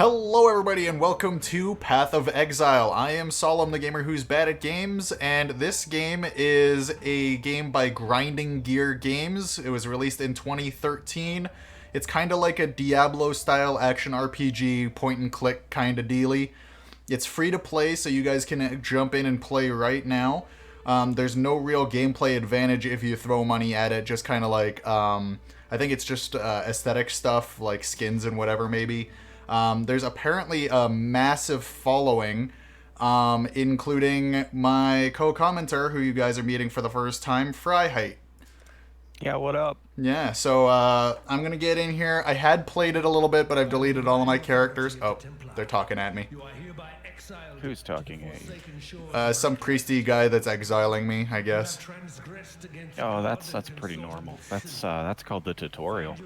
Hello everybody and welcome to Path of Exile. I am Solemn, the gamer who's bad at games, and this game is a game by Grinding Gear Games. It was released in 2013. It's kind of like a Diablo-style action RPG, point-and-click kind of dealy. It's free to play, so you guys can jump in and play right now. There's no real gameplay advantage if you throw money at it, just kind of like, I think it's just aesthetic stuff, like skins and whatever maybe. There's apparently a massive following, including my co-commenter, who you guys are meeting for the first time, Freiheit. Yeah, what up? Yeah, so I'm going to get in here. I had played it a little bit, but I've deleted all of my characters. Oh, they're talking at me. Who's talking at you? Some priesty guy that's exiling me, I guess. Oh, that's pretty normal. That's called the tutorial.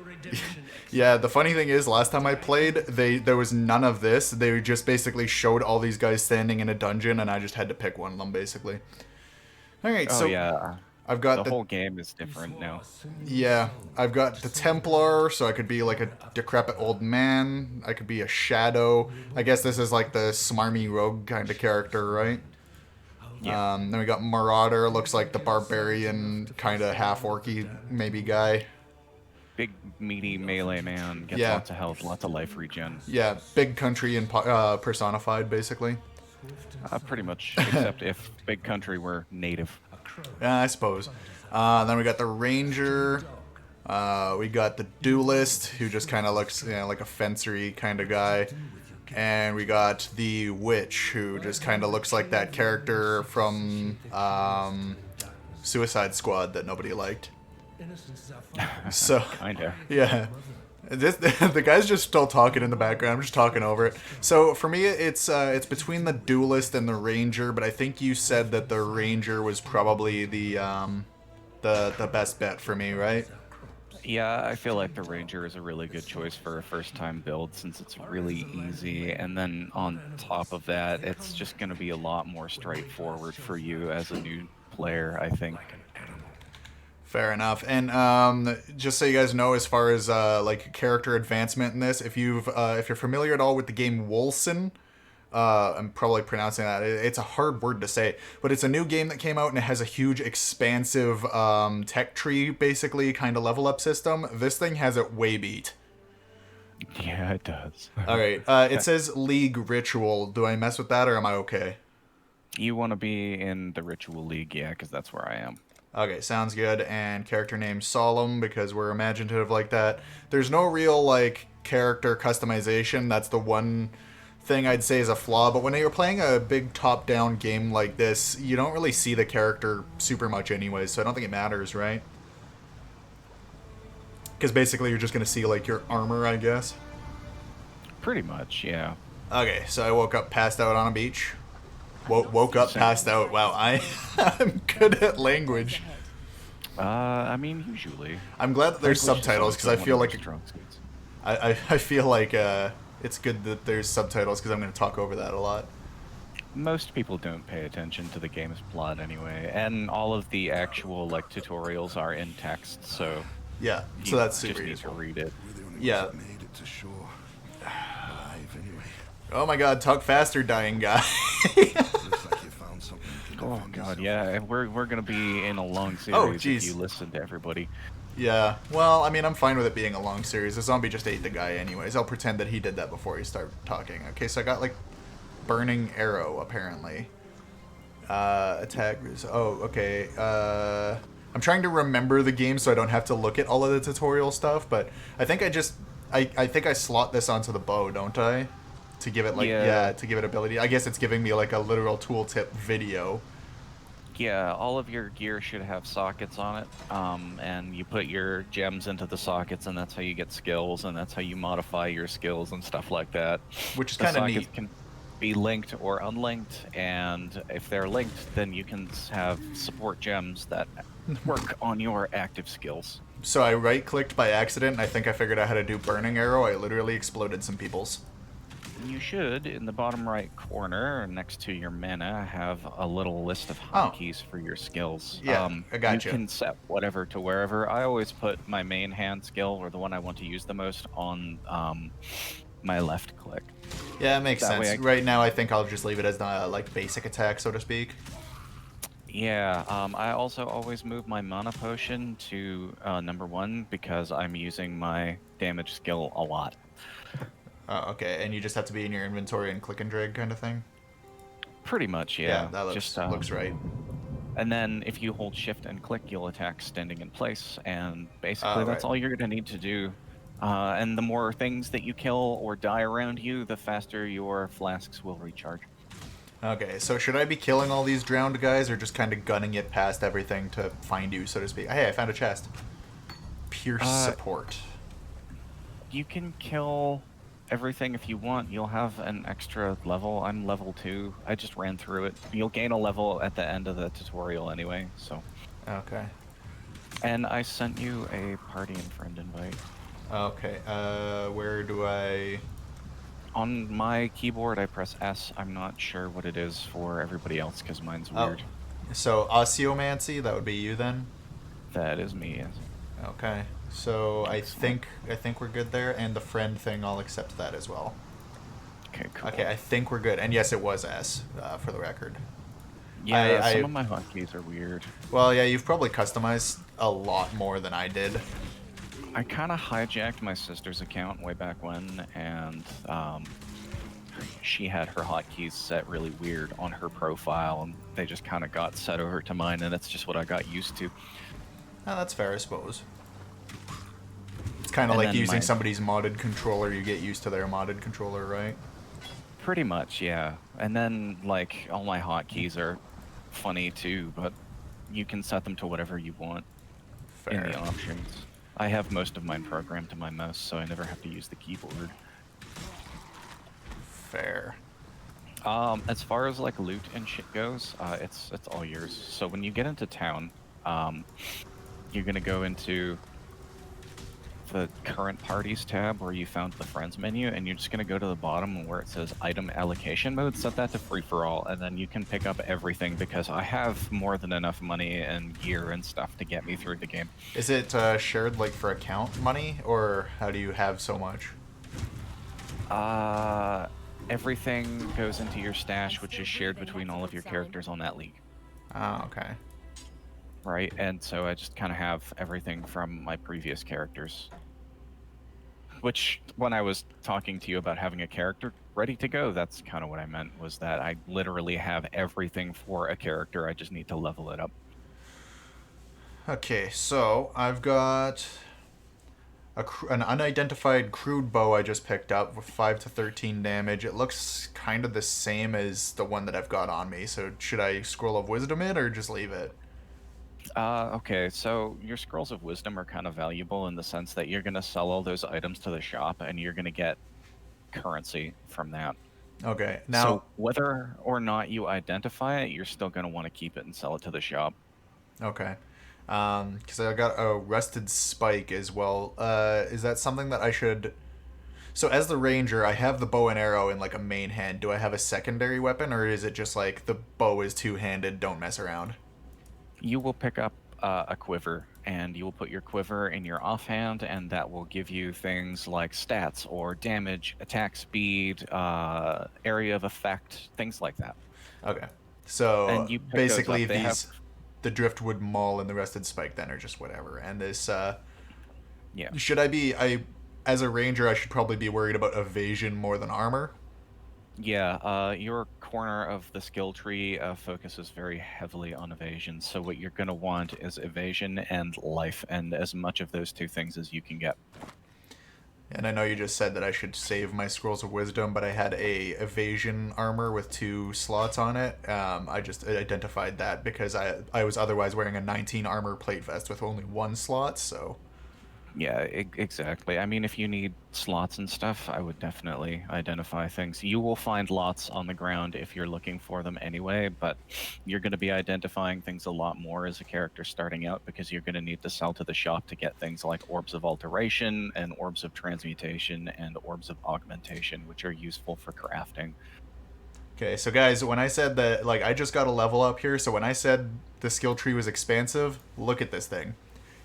Yeah, the funny thing is, last time I played, there was none of this. They just basically showed all these guys standing in a dungeon, and I just had to pick one of them, basically. Alright, Oh so yeah, I've got the whole game is different now. Yeah, I've got the Templar, so I could be like a decrepit old man. I could be a shadow. I guess this is like the smarmy rogue kind of character, right? Yeah. Then we got Marauder, looks like the barbarian kind of half-orky maybe guy. Big meaty melee man gets Yeah. lots of health, lots of life regen. Yeah, big country and personified, basically. Pretty much, except if Big Country were native. Yeah, I suppose. Then we got the Ranger. We got the Duelist, who just kind of looks like a fencery kind of guy. And we got the Witch, who just kind of looks like that character from Suicide Squad that nobody liked. So, Kinda. yeah. The guy's just still talking in the background. I'm just talking over it. So for me, it's between the Duelist and the Ranger, but I think you said that the Ranger was probably the best bet for me, right? Yeah, I feel like the Ranger is a really good choice for a first-time build since it's really easy, and then on top of that, it's just going to be a lot more straightforward for you as a new player, I think. Fair enough. And just so you guys know, as far as like character advancement in this, if you're familiar at all with the game Wolcen, I'm probably pronouncing that. It's a hard word to say, but it's a new game that came out and it has a huge, expansive tech tree, basically, kind of level up system. This thing has it way beat. Yeah, it does. All right. It says League Ritual. Do I mess with that or am I okay? You want to be in the Ritual League, yeah, because that's where I am. Okay, sounds good. And character name Solemn, because we're imaginative like that. There's no real, like, character customization. That's the one thing I'd say is a flaw. But when you're playing a big top-down game like this, you don't really see the character super much anyway, so I don't think it matters, right? Because basically you're just going to see, like, your armor, I guess. Pretty much, yeah. Okay, so I woke up passed out on a beach. Woke up, passed out. Wow, I'm good at language. I mean, usually. I'm glad that there's English is subtitles because I also feel one of like my strong suits. I feel like it's good that there's subtitles because I'm going to talk over that a lot. Most people don't pay attention to the game's plot anyway, and all of the actual like tutorials are in text, so Yeah, you so that's just super need useful. to read it. Yeah. Made it to shore. Alive anyway. Oh my god, talk faster, dying guy. Looks like you found something you can Oh defend god, yourself yeah, we're gonna be in a long Oh, series jeez. if you listen to everybody. Yeah, well, I mean, I'm fine with it being a long series. The zombie just ate the guy anyways. I'll pretend that he did that before he started talking. Okay, so I got, like, Burning Arrow, apparently. Attack... Oh, okay. I'm trying to remember the game so I don't have to look at all of the tutorial stuff, but I think I just... I think I slot this onto the bow, don't I? To give it, like, Yeah. to give it ability. I guess it's giving me, like, a literal tooltip video. Yeah, all of your gear should have sockets on it, and you put your gems into the sockets, and that's how you get skills, and that's how you modify your skills and stuff like that. Which is The kind of sockets neat. can be linked or unlinked, and if they're linked, then you can have support gems that work on your active skills. So I right-clicked by accident, and I think I figured out how to do Burning Arrow. I literally exploded some people's. You should, in the bottom right corner, next to your mana, have a little list of Oh. hotkeys for your skills. Yeah, I gotcha. You can set whatever to wherever. I always put my main hand skill, or the one I want to use the most, on my left click. Yeah, it makes That sense. way Right now, I think I'll just leave it as like basic attack, so to speak. Yeah, I also always move my mana potion to number 1 because I'm using my damage skill a lot. Oh, okay, and you just have to be in your inventory and click and drag kind of thing? Pretty much, Yeah, yeah. that Just looks right. and then if you hold shift and click, you'll attack standing in place, and basically Right. that's all you're gonna need to do. And the more things that you kill or die around you, the faster your flasks will recharge. Okay, so should I be killing all these drowned guys or just kind of gunning it past everything to find you, so to speak? Hey, I found a chest. Pierce Uh, support. you can kill everything if you want. You'll have an extra level. I'm level 2. I just ran through it. You'll gain a level at the end of the tutorial anyway, so. Okay. And I sent you a party and friend invite. Okay, where do I... On my keyboard, I press S. I'm not sure what it is for everybody else because mine's Oh, weird. so Osteomancy, that would be you then? That is me, yes. Okay, so Excellent. I think we're good there, and the friend thing, I'll accept that as well. Okay, cool. Okay, I think we're good, and yes, it was S, for the record. Yeah, I some of my hotkeys are weird. Well, yeah, you've probably customized a lot more than I did. I kind of hijacked my sister's account way back when, and she had her hotkeys set really weird on her profile, and they just kind of got set over to mine, and it's just what I got used to. Oh, that's fair, I suppose. It's kind of And like then using my- somebody's modded controller. You get used to their modded controller, right? Pretty much, yeah. And then, like, all my hotkeys are funny too, but you can set them to whatever you want in Fair. the options. I have most of mine programmed to my mouse, so I never have to use the keyboard. Fair. As far as like loot and shit goes, it's all yours. So when you get into town, you're gonna go into the current parties tab where you found the friends menu, and you're just gonna go to the bottom where it says item allocation mode, set that to free for all, and then you can pick up everything because I have more than enough money and gear and stuff to get me through the game. Is it shared like for account money, or how do you have so much? Everything goes into your stash, which is shared between all of your characters on that league. Oh, okay. Right, and so I just kind of have everything from my previous characters. Which, when I was talking to you about having a character ready to go, that's kind of what I meant, was that I literally have everything for a character, I just need to level it up. Okay, so I've got an unidentified crude bow I just picked up with 5 to 13 damage. It looks kind of the same as the one that I've got on me, so should I Scroll of Wisdom it or just leave it? Okay, so your Scrolls of Wisdom are kind of valuable in the sense that you're going to sell all those items to the shop and you're going to get currency from that. Okay, now... So whether or not you identify it, you're still going to want to keep it and sell it to the shop. Okay. Because I got a rusted spike as well. Is that something that I should... So as the ranger, I have the bow and arrow in like a main hand. Do I have a secondary weapon, or is it just like the bow is two-handed, don't mess around? You will pick up a quiver, and you will put your quiver in your offhand, and that will give you things like stats or damage, attack speed, area of effect, things like that. Okay. So And you pick those basically up. They have, the driftwood maul and the rusted spike then are just whatever. And this yeah. should as a ranger I should probably be worried about evasion more than armor. Yeah, your corner of the skill tree focuses very heavily on evasion, so what you're going to want is evasion and life, and as much of those two things as you can get. And I know you just said that I should save my Scrolls of Wisdom, but I had a evasion armor with 2 slots on it. I just identified that because I was otherwise wearing a 19 armor plate vest with only 1 slot, so... Yeah, exactly. I mean, if you need slots and stuff, I would definitely identify things. You will find lots on the ground if you're looking for them anyway, but you're going to be identifying things a lot more as a character starting out because you're going to need to sell to the shop to get things like Orbs of Alteration and Orbs of Transmutation and Orbs of Augmentation, which are useful for crafting. Okay, so guys, when I said that, like, I just got a level up here, so when I said the skill tree was expansive, look at this thing.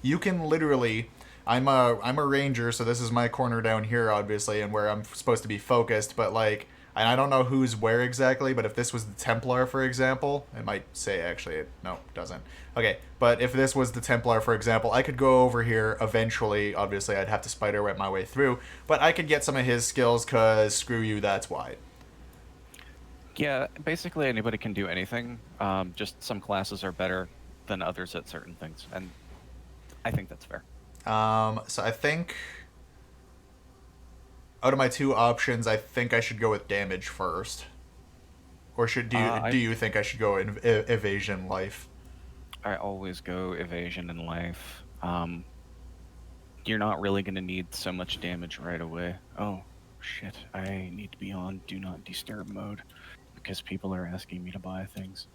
You can literally I'm a ranger, so this is my corner down here, obviously, and where I'm supposed to be focused. But like, and I don't know who's where exactly. But if this was the Templar, for example, it might say actually. No, it doesn't. Okay, but if this was the Templar, for example, I could go over here eventually. Obviously, I'd have to spider web my way through, but I could get some of his skills. Cause screw you, that's why. Yeah, basically anybody can do anything. Just some classes are better than others at certain things, and I think that's fair. So I think out of my two options, I think I should go with damage first. Or should do you think I should go in evasion life? I always go evasion in life. You're not really going to need so much damage right away. Oh, shit. I need to be on Do Not Disturb mode because people are asking me to buy things.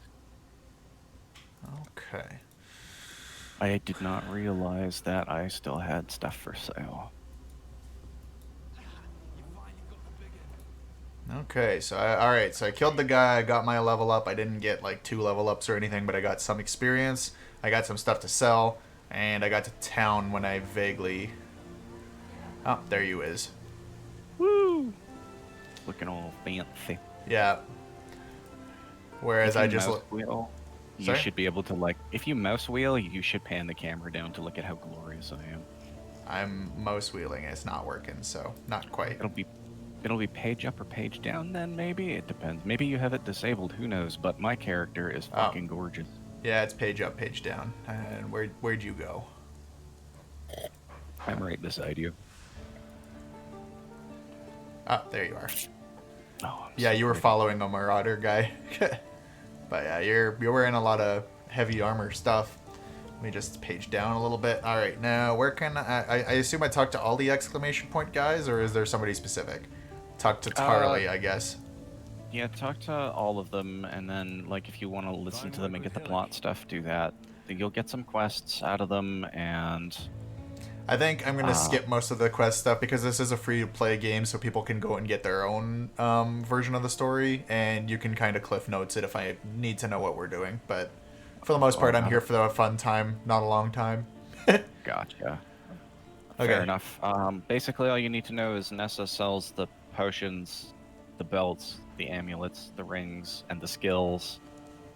Okay. I did not realize that I still had stuff for sale. Okay, so alright, so I killed the guy, I got my level up. I didn't get like 2 level ups or anything, but I got some experience. I got some stuff to sell, and I got to town when I vaguely... Oh, there you is. Woo! Looking all fancy. Yeah. Whereas If you I just... mouse wheel, you Sorry? should be able to, like, if you mouse wheel, you should pan the camera down to look at how glorious I am. I'm mouse wheeling and it's not working, so not quite. It'll be page up or page down then, maybe? It depends. Maybe you have it disabled, who knows? But my character is fucking gorgeous. Yeah, it's page up, page down. And where'd you go? I'm right beside you. Ah, there you are. Oh, Yeah, so you were pretty. following a marauder guy. But yeah, you're wearing a lot of heavy armor stuff. Let me just page down a little bit. All right, now where can I assume I talk to all the exclamation point guys, or is there somebody specific? Talk to Tarly, I guess. Yeah, talk to all of them, and then, like, if you want to listen to them and get the plot stuff, do that. You'll get some quests out of them, and... I think I'm gonna skip most of the quest stuff because this is a free-to-play game, so people can go and get their own version of the story, and you can kind of cliff notes it if I need to know what we're doing. But for the most part, I'm here for the fun time, not a long time. Gotcha. Okay. Fair enough. Basically, all you need to know is Nessa sells the potions, the belts, the amulets, the rings, and the skills.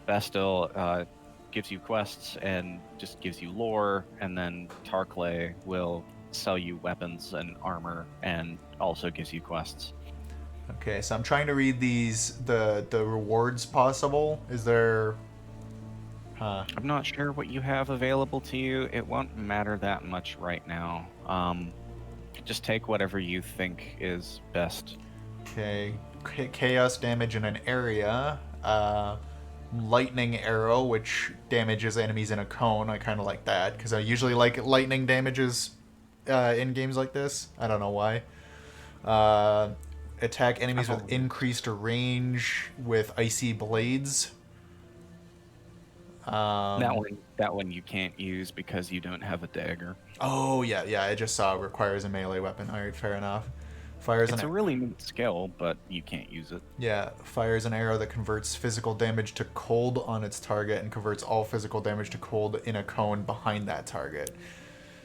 Vestil gives you quests and just gives you lore, and then Tarkley will sell you weapons and armor and also gives you quests. Okay, so I'm trying to read the rewards possible. Is there... I'm not sure what you have available to you. It won't matter that much right now. Just take whatever you think is best. Okay, chaos damage in an area. Lightning arrow, which damages enemies in a cone. I kind of like that because I usually like lightning damages in games like this. I don't know why. Attack enemies with increased range with icy blades. That one you can't use because you don't have a dagger. Oh yeah, I just saw it requires a melee weapon. All right, fair enough. Fires It's an a really neat skill, but you can't use it. Yeah, fires an arrow that converts physical damage to cold on its target and converts all physical damage to cold in a cone behind that target.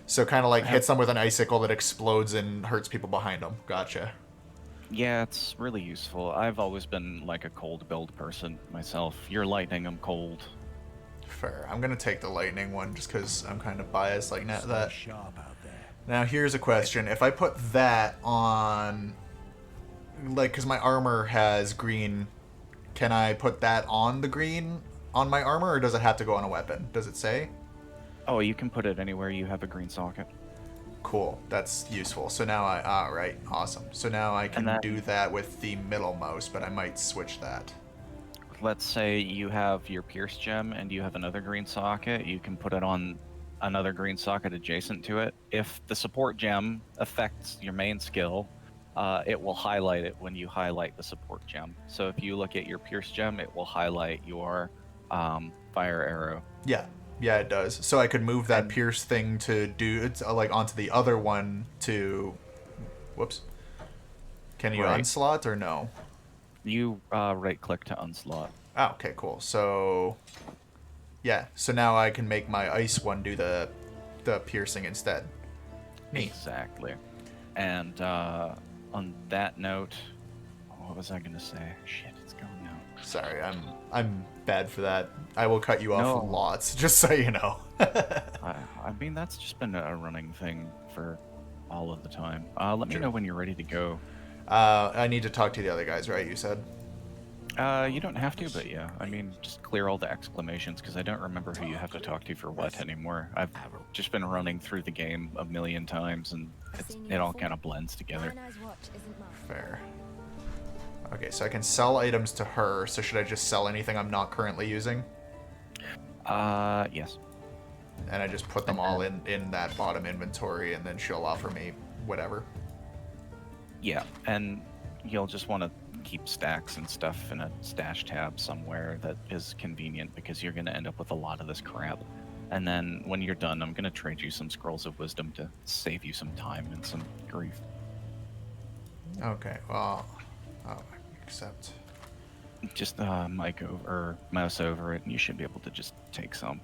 So kind of like hits them with an icicle that explodes and hurts people behind them. Gotcha. Yeah, it's really useful. I've always been like a cold build person myself. You're lightning, I'm cold. Fair. I'm gonna take the lightning one just because I'm kind of biased like that. Now here's a question: if I put that on, like, because my armor has green, can I put that on the green on my armor, or does it have to go on a weapon? Does it say? Oh, you can put it anywhere you have a green socket. Cool. That's useful. So now alright, awesome. So now I can do that with the middle mouse, but I might switch that. Let's say you have your pierce gem and you have another green socket, you can put it on another green socket adjacent to it. If the support gem affects your main skill, it will highlight it when you highlight the support gem. So if you look at your pierce gem, it will highlight your fire arrow. Yeah, it does. So I could move that pierce thing to do it's like onto the other one to. Whoops. Can you unslot or no? You right click to unslot. Oh, okay, cool. So yeah, so now I can make my ice one do the piercing instead. Neat. Exactly. And on that note, what was I gonna say? Shit, it's going out. Sorry, I'm bad for that. I will cut you off No. lots, just so you know. I mean, that's just been a running thing for all of the time. Let me Sure. know when you're ready to go. I need to talk to the other guys, right? You said. You don't have to, but yeah. I mean, just clear all the exclamations, because I don't remember who you have to talk to for what anymore. I've just been running through the game a million times, and it all kind of blends together. Fair. Okay, so I can sell items to her, so should I just sell anything I'm not currently using? Yes. And I just put them all in that bottom inventory, and then she'll offer me whatever. Yeah, and you'll just want to keep stacks and stuff in a stash tab somewhere that is convenient, because you're going to end up with a lot of this crap. And then when you're done, I'm going to trade you some scrolls of wisdom to save you some time and some grief. Okay, well... Oh, accept. Just mic over, or mouse over it, and you should be able to just take some.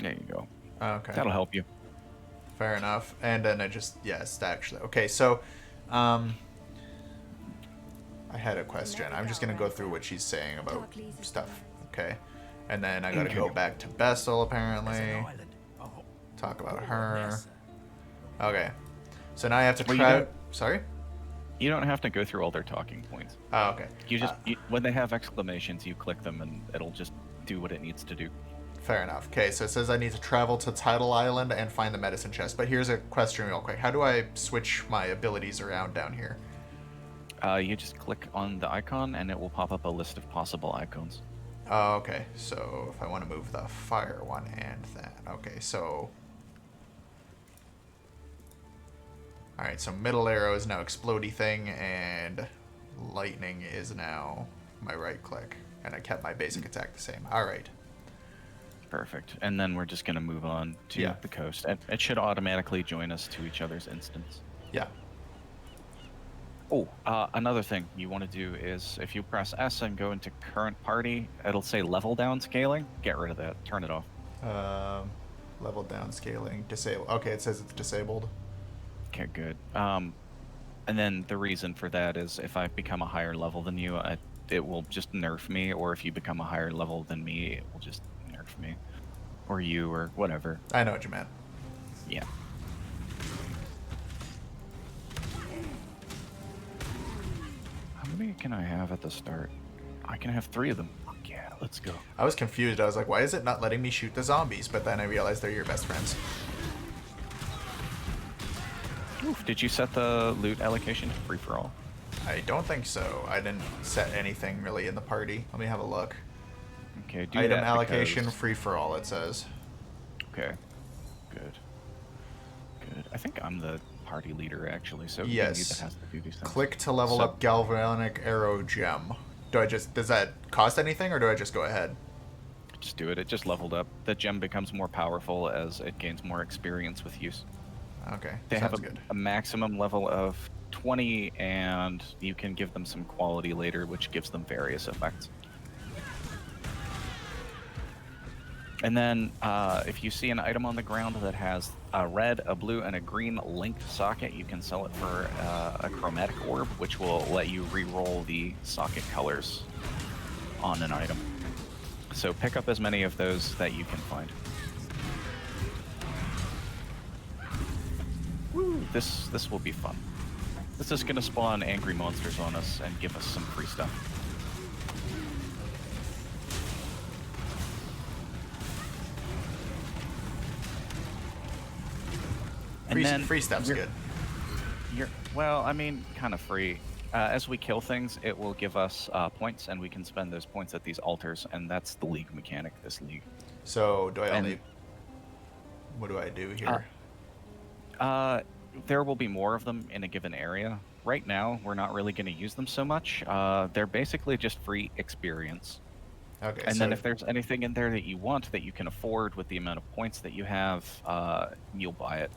There you go. Okay. That'll help you. Fair enough. And then I just, yeah, stack. Okay, so, I had a question. I'm just going to go through what she's saying about stuff, okay? And then I got to go back to Bessel, apparently. Talk about her. Okay. So now I have to try... Sorry? You don't have to go through all their talking points. Oh, okay. You just, when they have exclamations, you click them, and it'll just do what it needs to do. Fair enough. Okay, so it says I need to travel to Tidal Island and find the medicine chest. But here's a question real quick. How do I switch my abilities around down here? You just click on the icon, and it will pop up a list of possible icons. Oh, okay. So if I want to move the fire one and that. Okay, so... Alright, so middle arrow is now explodey thing, and lightning is now my right click. And I kept my basic attack the same. Alright. Perfect. And then we're just going to move on to the coast. It should automatically join us to each other's instance. Yeah. Oh, another thing you want to do is, if you press S and go into current party, it'll say level down scaling. Get rid of that. Turn it off. Level down scaling. Disable. Okay, it says it's disabled. Okay, good. And then the reason for that is, if I become a higher level than you, it will just nerf me, or if you become a higher level than me, it will just nerf me. Or you, or whatever. I know what you meant. Yeah. How many can I have at the start? I can have 3 of them. Yeah, let's go. I was confused. I was like, why is it not letting me shoot the zombies? But then I realized they're your best friends. Oof, did you set the loot allocation to free for all? I don't think so. I didn't set anything really in the party. Let me have a look. Okay, do Item that allocation because... free for all, it says. Okay, good. Good. I think I'm the party leader, actually, so Yes. you that has to do these things. Click to level up galvanic arrow gem. Does that cost anything, or do I just go ahead? Just do it. It just leveled up. The gem becomes more powerful as it gains more experience with use. Okay, They sounds have good. a maximum level of 20, and you can give them some quality later, which gives them various effects. And then, if you see an item on the ground that has a red, a blue, and a green linked socket, you can sell it for a chromatic orb, which will let you re-roll the socket colors on an item. So pick up as many of those that you can find. Woo! This will be fun. This is gonna spawn angry monsters on us and give us some free stuff. Free stuff's good. Well, I mean, kind of free. As we kill things, it will give us points, and we can spend those points at these altars, and that's the league mechanic, this league. So, do I only... What do I do here? There will be more of them in a given area. Right now, we're not really going to use them so much. They're basically just free experience. Okay, And so then if there's anything in there that you want that you can afford with the amount of points that you have, you'll buy it.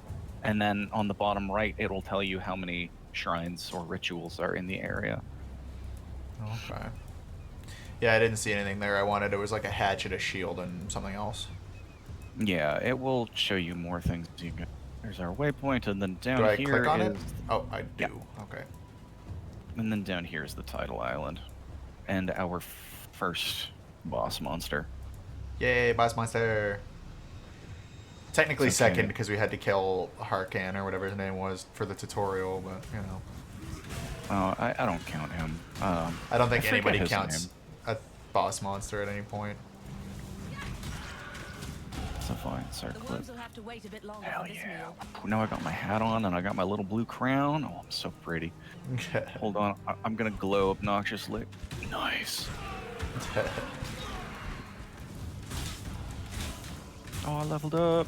And then on the bottom right, it'll tell you how many shrines or rituals are in the area. Yeah, it will show you more things. There's our waypoint, and then Do down I here click on it? is Oh, I yeah, do. Okay. and then down here is the title island, and our first boss monster. Yay, boss monster. Technically It's second okay. because we had to kill Harkan or whatever his name was for the tutorial, but you know. Oh, I don't count him. I don't I think forget anybody his counts name. a boss monster at any point. It's a fine The circlet. worms will have to wait a bit longer Hell for this yeah. meal. Now I got my hat on and I got my little blue crown. Oh, I'm so pretty. Hold on, I'm gonna glow obnoxiously. Nice. Oh, I leveled up.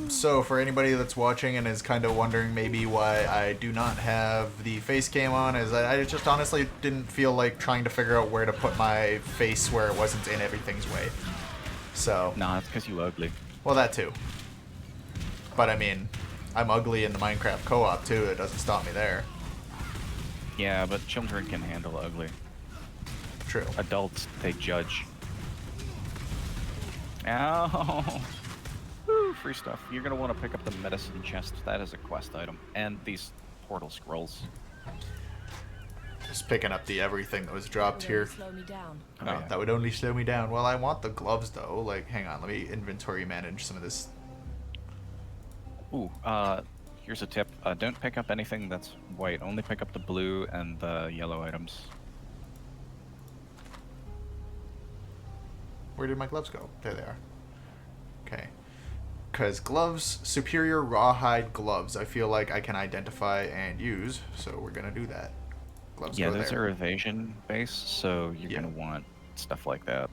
So for anybody that's watching and is kind of wondering maybe why I do not have the face cam on, is I just honestly didn't feel like trying to figure out where to put my face where it wasn't in everything's way. So, Nah, it's because you ugly. well, that too. But I mean, I'm ugly in the Minecraft co-op too. It doesn't stop me there. Yeah, but children can handle ugly. True. Adults, they judge. Ow! Woo, free stuff. You're gonna want to pick up the medicine chest. That is a quest item. And these portal scrolls. Just picking up the everything that was dropped Will here. only slow me down. Oh, Oh, yeah. that would only slow me down. Well, I want the gloves though. Like, hang on, let me inventory manage some of this. Ooh, here's a tip. Don't pick up anything that's white. Only pick up the blue and the yellow items. Where did my gloves go? There they are. Okay. Because gloves, superior rawhide gloves, I feel like I can identify and use, so we're gonna do that. Gloves Yeah, go those there. are evasion based, so you're Yeah. gonna want stuff like that.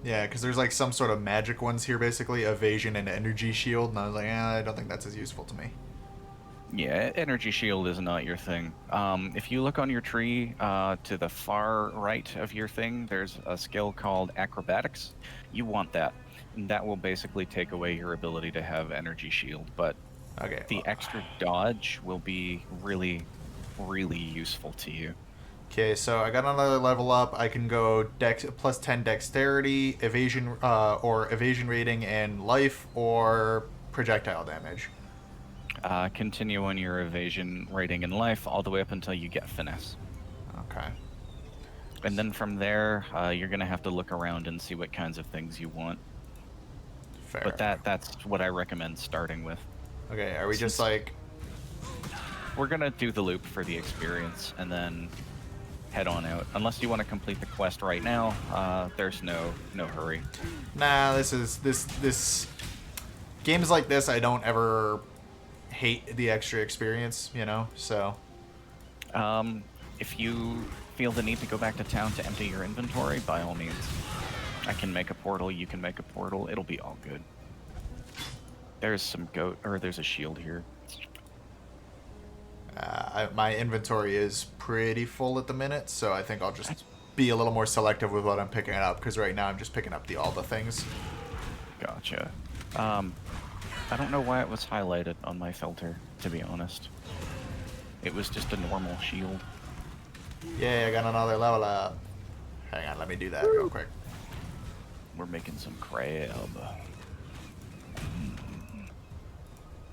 Yeah, because there's like some sort of magic ones here, basically evasion and energy shield, and I was like, I don't think that's as useful to me. Yeah, energy shield is not your thing. If you look on your tree to the far right of your thing, there's a skill called acrobatics. You want that. And that will basically take away your ability to have energy shield, but Okay. the extra dodge will be really, really useful to you. Okay, so I got another level up. I can go dex plus 10 dexterity, evasion or evasion rating and life or projectile damage. Continue on your evasion rating in life all the way up until you get finesse. Okay. And then from there, you're going to have to look around and see what kinds of things you want. Fair. But that's what I recommend starting with. Okay, are we just Since- like We're going to do the loop for the experience and then head on out. Unless you want to complete the quest right now, there's no hurry. nah, this games like this I don't ever hate the extra experience, you know? So, If you feel the need to go back to town to empty your inventory, by all means. I can make a portal, you can make a portal, it'll be all good. There's some there's a shield here. my inventory is pretty full at the minute, so I think I'll just be a little more selective with what I'm picking up because right now I'm just picking up all the things. Gotcha. I don't know why it was highlighted on my filter, to be honest. It was just a normal shield. Yay, I got another level up. Hang on, let me do that real quick. We're making some crab.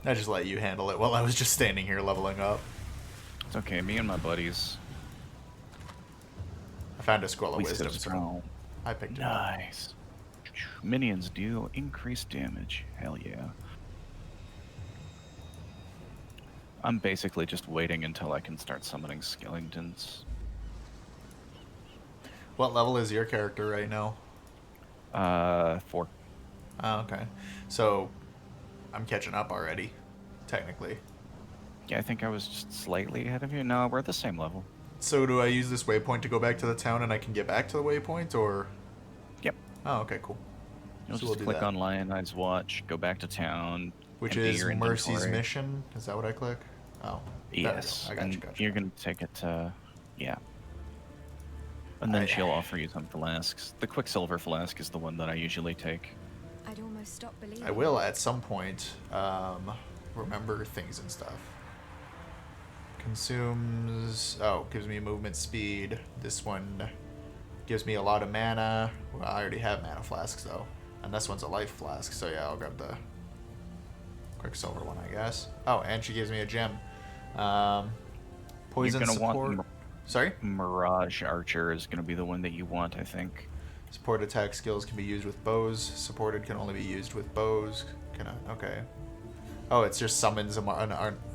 I just let you handle it while I was just standing here leveling up. It's okay, me and my buddies. I found a scroll of We wisdom, so so strong. I picked it up. Nice. Minions deal increased damage. Hell yeah. I'm basically just waiting until I can start summoning skeletons. What level is your character right now? 4. Oh, okay. So, I'm catching up already, technically. Yeah, I think I was just slightly ahead of you. No, we're at the same level. So do I use this waypoint to go back to the town and I can get back to the waypoint, or...? Yep. Oh, okay, cool. You'll So we'll just do click that. on Lionized Watch, go back to town. Which empty is your Mercy's inventory. mission? Is that what I click? Oh. there we go. Yes. I got you, And got you. you're going to take it to... Yeah. And then she'll offer you some flasks. The Quicksilver flask is the one that I usually take. I'd almost stop believing. I will at some point remember things and stuff. Consumes... Oh, gives me movement speed. This one gives me a lot of mana. Well, I already have mana flasks, though. And this one's a life flask, so yeah, I'll grab the Quicksilver one, I guess. Oh, and she gives me a gem. Poison You're gonna support... want Sorry? Mirage Archer is going to be the one that you want, I think. Support attack skills can be used with bows. Supported can only be used with bows. Can I? Okay. Oh, it just summons an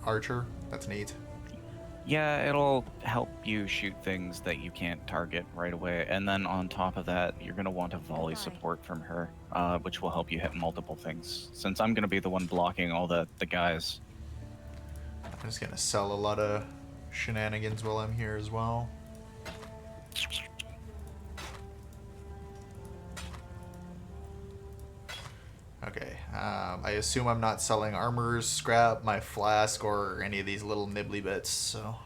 archer? That's neat. Yeah, it'll help you shoot things that you can't target right away. And then on top of that, you're going to want a volley support from her, which will help you hit multiple things. Since I'm going to be the one blocking all the guys. I'm just going to sell a lot of shenanigans while I'm here as well. Okay, I assume I'm not selling armor's scrap, my flask, or any of these little nibbly bits, so...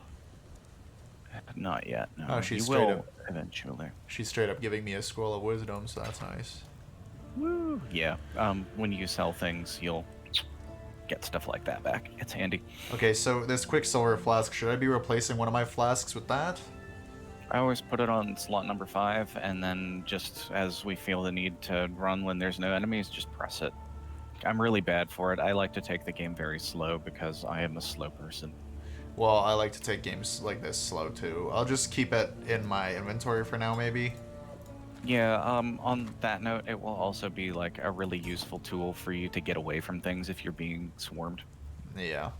Not yet, no. Oh, she's you straight will up... eventually. She's straight up giving me a scroll of wisdom, so that's nice. Woo! Yeah, when you sell things, you'll get stuff like that back. It's handy. Okay, so this Quicksilver flask, should I be replacing one of my flasks with that? I always put it on slot number 5, and then just as we feel the need to run when there's no enemies, just press it. I'm really bad for it. I like to take the game very slow because I am a slow person. Well, I like to take games like this slow too. I'll just keep it in my inventory for now, maybe. Yeah, on that note, it will also be like a really useful tool for you to get away from things if you're being swarmed. Yeah.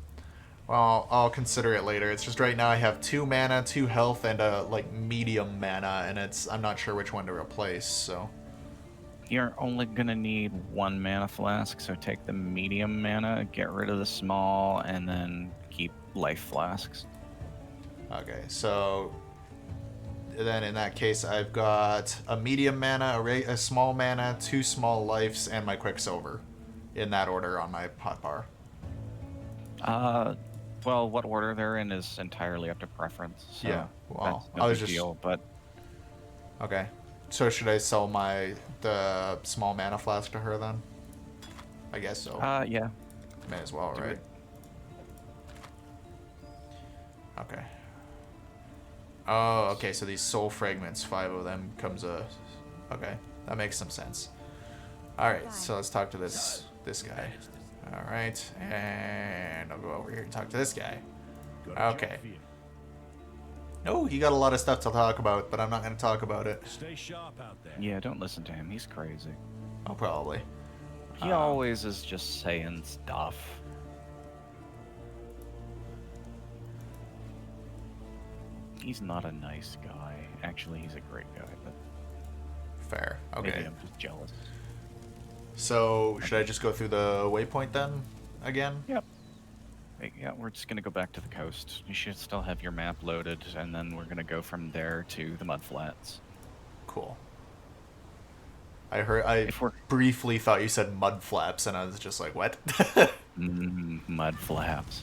Well, I'll consider it later. It's just right now I have 2 mana, 2 health, and a like medium mana, and I'm not sure which one to replace, so... You're only gonna need 1 mana flask, so take the medium mana, get rid of the small, and then keep life flasks. Okay, so... Then in that case, I've got a medium mana, a small mana, 2 small lives, and my Quicksilver. In that order on my hotbar. Well, what order they're in is entirely up to preference. So Yeah, well, that's no I was big just... deal, but Okay. So should I sell the small mana flask to her then? I guess so. yeah. May as well, Do right? it. Okay. Oh, okay, so these soul fragments, 5 of them comes a... Okay, that makes some sense. Alright, so let's talk to this guy. Alright, and I'll go over here and talk to this guy. Okay. Oh, he got a lot of stuff to talk about, but I'm not going to talk about it. Stay sharp out there. Yeah, don't listen to him. He's crazy. Oh, probably. He always is just saying stuff. He's not a nice guy. Actually, he's a great guy, but Fair. maybe Okay. I'm just jealous. So, should I just go through the waypoint then? Again? Yep. Hey, yeah, we're just gonna go back to the coast. You should still have your map loaded, and then we're gonna go from there to the mudflats. Cool. I briefly thought you said mud flaps, and I was just like, what? Mudflaps.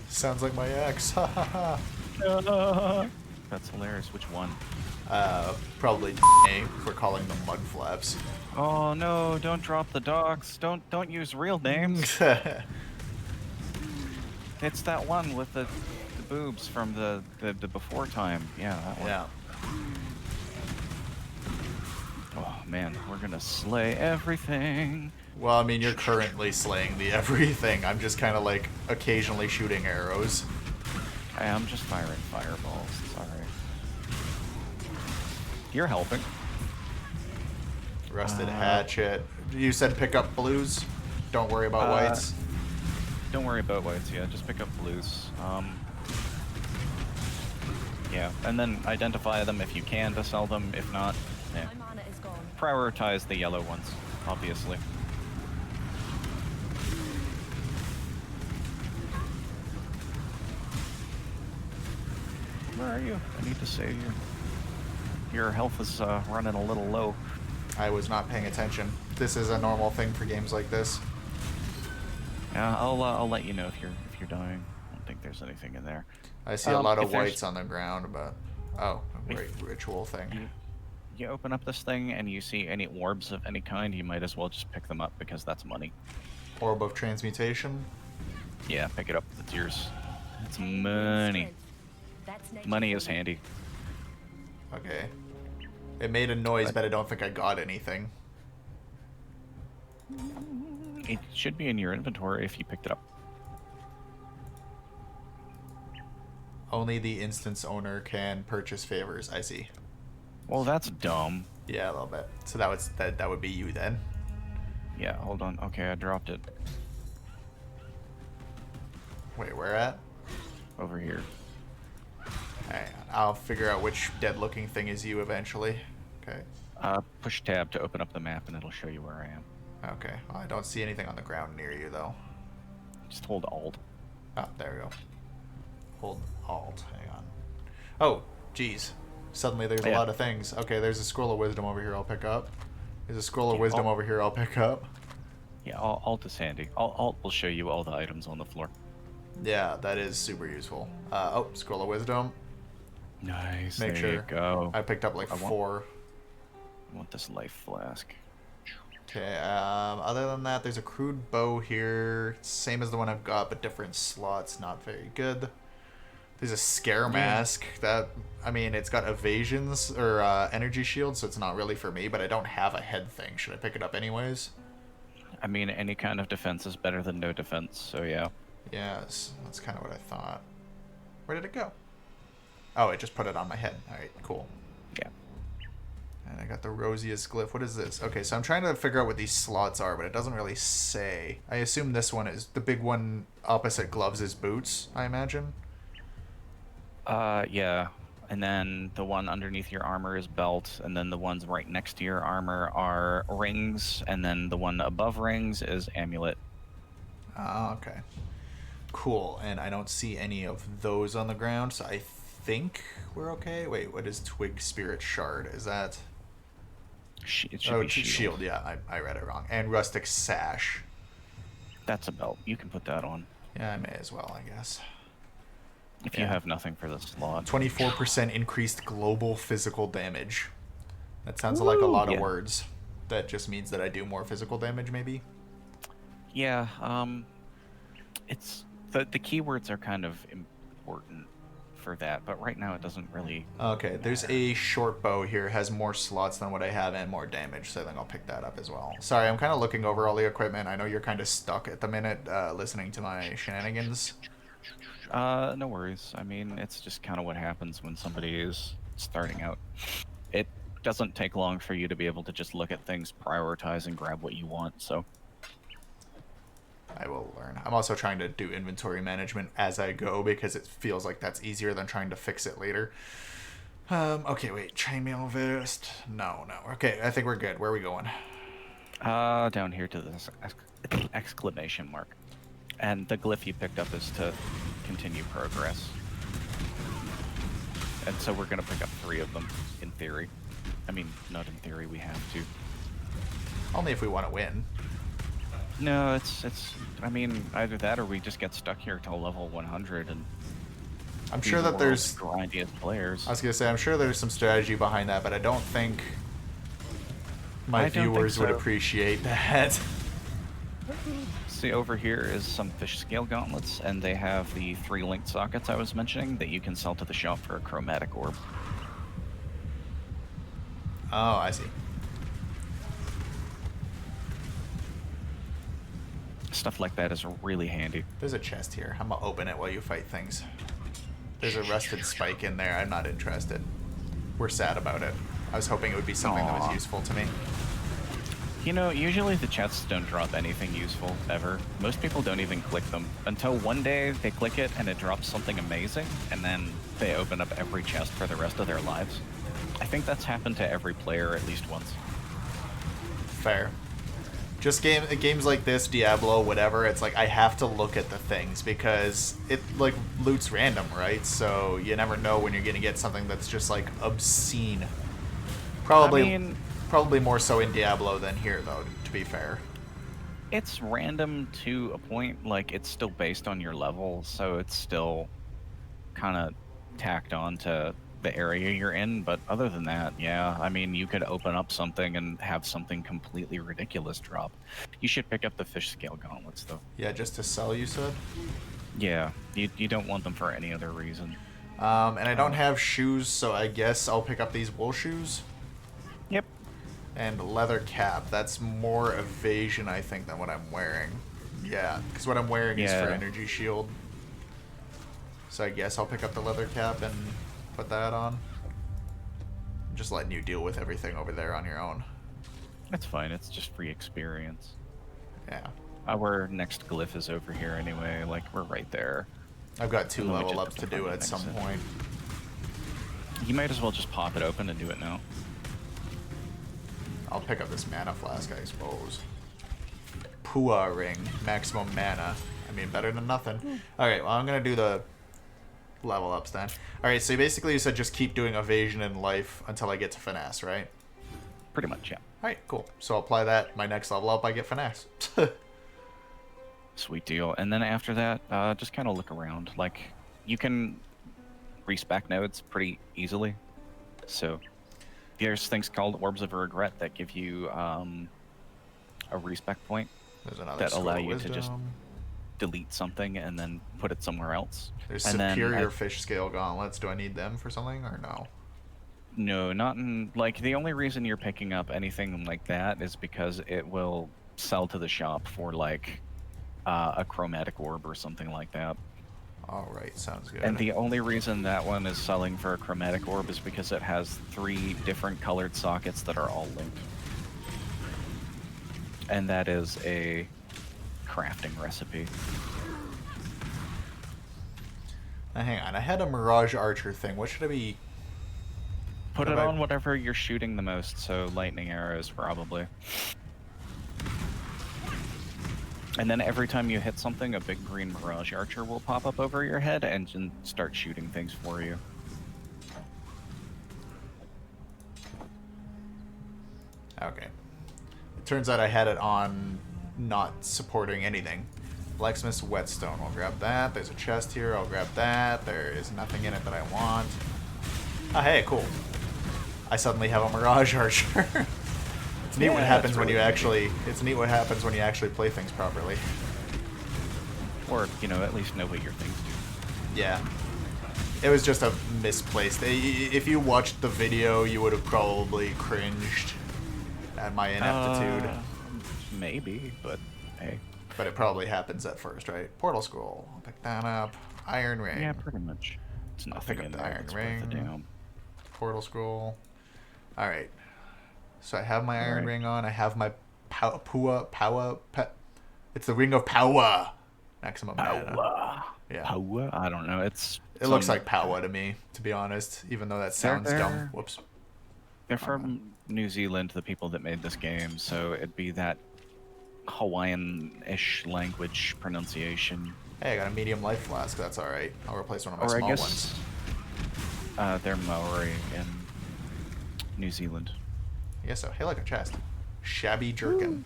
Sounds like my ex. Ha ha ha. That's hilarious. Which one? Probably for calling them mud flaps. Oh no! Don't drop the docs. Don't use real names. It's that one with the boobs from the before time. Yeah, that one. Yeah. Oh man, we're gonna slay everything. Well, I mean, you're currently slaying the everything. I'm just kind of like occasionally shooting arrows. Hey, I'm just firing fireballs. It's alright. You're helping. Rusted hatchet. You said pick up blues. Don't worry about whites. Don't worry about whites, yeah. Just pick up blues. Yeah, and then identify them if you can to sell them. If not, yeah. My mana is gone. Prioritize the yellow ones, obviously. Where are you? I need to save you. Your health is running a little low. I was not paying attention. This is a normal thing for games like this. Yeah, I'll let you know if you're dying. I don't think there's anything in there. I see a lot of if there's- whites on the ground, but Oh, right, ritual thing. You open up this thing and you see any orbs of any kind, you might as well just pick them up because that's money. Orb of transmutation. Yeah, pick it up. It's yours. It's money. Money is handy. Okay. It made a noise, but I don't think I got anything. It should be in your inventory if you picked it up. Only the instance owner can purchase favors. I see. Well, that's dumb. Yeah, a little bit. So that would be you then. Yeah, hold on. Okay, I dropped it Wait, where at? over here. Hang on. I'll figure out which dead-looking thing is you eventually. Okay. Push tab to open up the map and it'll show you where I am. Okay. Well, I don't see anything on the ground near you though. Just hold Alt. Oh, there we go. Hold Alt. Hang on. Oh, geez. Suddenly there's a Yeah. lot of things. Okay, there's a scroll of wisdom over here I'll pick up. There's a scroll of wisdom over here I'll pick up. Yeah, Alt is handy. Alt will show you all the items on the floor. Yeah, that is super useful. Oh, scroll of wisdom. Nice. Make there sure. you go. I picked up like I want- 4. I want this life flask. Okay, other than that, there's a crude bow here. Same as the one I've got, but different slots. Not very good. There's a scare mask that, I mean, it's got evasions or energy shield, so it's not really for me, but I don't have a head thing. Should I pick it up anyways? I mean, any kind of defense is better than no defense, so yeah. Yes, that's kind of what I thought. Where did it go? Oh, it just put it on my head. All right, cool. Yeah. And I got the rosiest glyph. What is this? Okay, so I'm trying to figure out what these slots are, but it doesn't really say. I assume this one is the big one opposite gloves is boots, I imagine. Yeah. And then the one underneath your armor is belt, and then the ones right next to your armor are rings, and then the one above rings is amulet. Oh, okay. Cool, and I don't see any of those on the ground, so I think we're okay. Wait, what is Twig Spirit Shard? Is that... It should be shield. Yeah, I read it wrong. And Rustic Sash. That's a belt. You can put that on. Yeah, I may as well, I guess. If you have nothing for the slot. 24% increased global physical damage. That sounds like a lot of Yeah. words. That just means that I do more physical damage, maybe? Yeah, it's... The keywords are kind of important for that, but right now it doesn't really... Okay, there's a short bow here. Has more slots than what I have and more damage, so I think I'll pick that up as well. Sorry, I'm kind of looking over all the equipment. I know you're kind of stuck at the minute listening to my shenanigans. No worries. I mean, it's just kind of what happens when somebody is starting out. It doesn't take long for you to be able to just look at things, prioritize, and grab what you want, so... I will learn. I'm also trying to do inventory management as I go because it feels like that's easier than trying to fix it later. Okay, wait. Chainmail vest. No. Okay, I think we're good. Where are we going? Down here to this exclamation mark. And the glyph you picked up is to continue progress. And so we're going to pick up 3 of them, in theory. I mean, not in theory, we have to. Only if we want to win. No, it's. I mean, either that or we just get stuck here till level 100 and. I'm be sure the that there's... world's grindiest players. I was going to say, I'm sure there's some strategy behind that, but I don't think my I don't think viewers would so. appreciate that. See, over here is some fish scale gauntlets, and they have the 3 linked sockets I was mentioning that you can sell to the shop for a chromatic orb. Oh, I see. Stuff like that is really handy. There's a chest here. I'm going to open it while you fight things. There's a rusted spike in there. I'm not interested. We're sad about it. I was hoping it would be something that was Aw. useful to me. You know, usually the chests don't drop anything useful, ever. Most people don't even click them. Until one day they click it and it drops something amazing, and then they open up every chest for the rest of their lives. I think that's happened to every player at least once. Fair. Just games like this, Diablo, whatever, it's like I have to look at the things because it like loot's random, right? So you never know when you're gonna get something that's just like obscene. Probably more so in Diablo than here, though, to be fair. It's random to a point, like it's still based on your level, so it's still kind of tacked on to the area you're in, but other than that, yeah, I mean, you could open up something and have something completely ridiculous drop. You should pick up the fish scale gauntlets, though. Yeah, just to sell, you said? Yeah, you don't want them for any other reason. And I don't have shoes, so I guess I'll pick up these wool shoes. Yep. And leather cap. That's more evasion, I think, than what I'm wearing. Yeah, because what I'm wearing is for energy shield. So I guess I'll pick up the leather cap and put that on. I'm just letting you deal with everything over there on your own. That's fine. It's just free experience. Yeah. Our next glyph is over here anyway. Like, we're right there. I've got 2 And then we level just ups have to to do find at the some exit. point. You might as well just pop it open and do it now. I'll pick up this mana flask, I suppose. Pua ring. Maximum mana. I mean, better than nothing. Alright, well, I'm going to do the level ups then. Alright, so basically you said just keep doing evasion and life until I get to finesse, right? Pretty much, yeah. Alright, cool. So I'll apply that. My next level up, I get finesse. Sweet deal. And then after that, just kind of look around. Like, you can respec nodes pretty easily. So there's things called Orbs of Regret that give you a respec point There's another that Scroll allow of you to just Wisdom. delete something and then put it somewhere else. There's And then superior fish scale gauntlets. Do I need them for something or no? No, not in, like, the only reason you're picking up anything like that is because it will sell to the shop for, like, a chromatic orb or something like that. Alright, sounds good. And the only reason that one is selling for a chromatic orb is because it has 3 different colored sockets that are all linked. And that is a crafting recipe. Now, hang on, I had a Mirage Archer thing. What should I be... Put What it about- on whatever you're shooting the most, so lightning arrows probably. And then every time you hit something, a big green Mirage Archer will pop up over your head and start shooting things for you. Okay. It turns out I had it on not supporting anything. Blacksmith's Whetstone. We'll grab that. There's a chest here. I'll grab that. There is nothing in it that I want. Ah, hey, cool. I suddenly have a Mirage Archer. It's neat what Yeah, happens that's when you really actually... It's neat what happens when you actually play things properly. Or, you know, at least know what your things do. Yeah. It was just a misplaced... If you watched the video, you would have probably cringed at my ineptitude. Maybe, but hey. But it probably happens at first, right? Portal Scroll. I'll pick that up. Iron Ring. Yeah, pretty much. It's I'll pick nothing up in the there Iron that's worth a Ring. damn. Portal Scroll. Alright. So I have my Iron Alright. Ring on. I have my Power. It's the Ring of Power. Maximum mana. Power. Yeah. Power? I don't know. It's It looks some- like Power to me, to be honest. Even though that sounds They're- dumb. Whoops. They're from New Zealand, the people that made this game, so it'd be that Hawaiian-ish language pronunciation. Hey, I got a medium life flask. That's alright. I'll replace one of my Or I small guess ones. they're Maori in New Zealand. I guess so. Hey, look, a chest. Shabby Jerkin.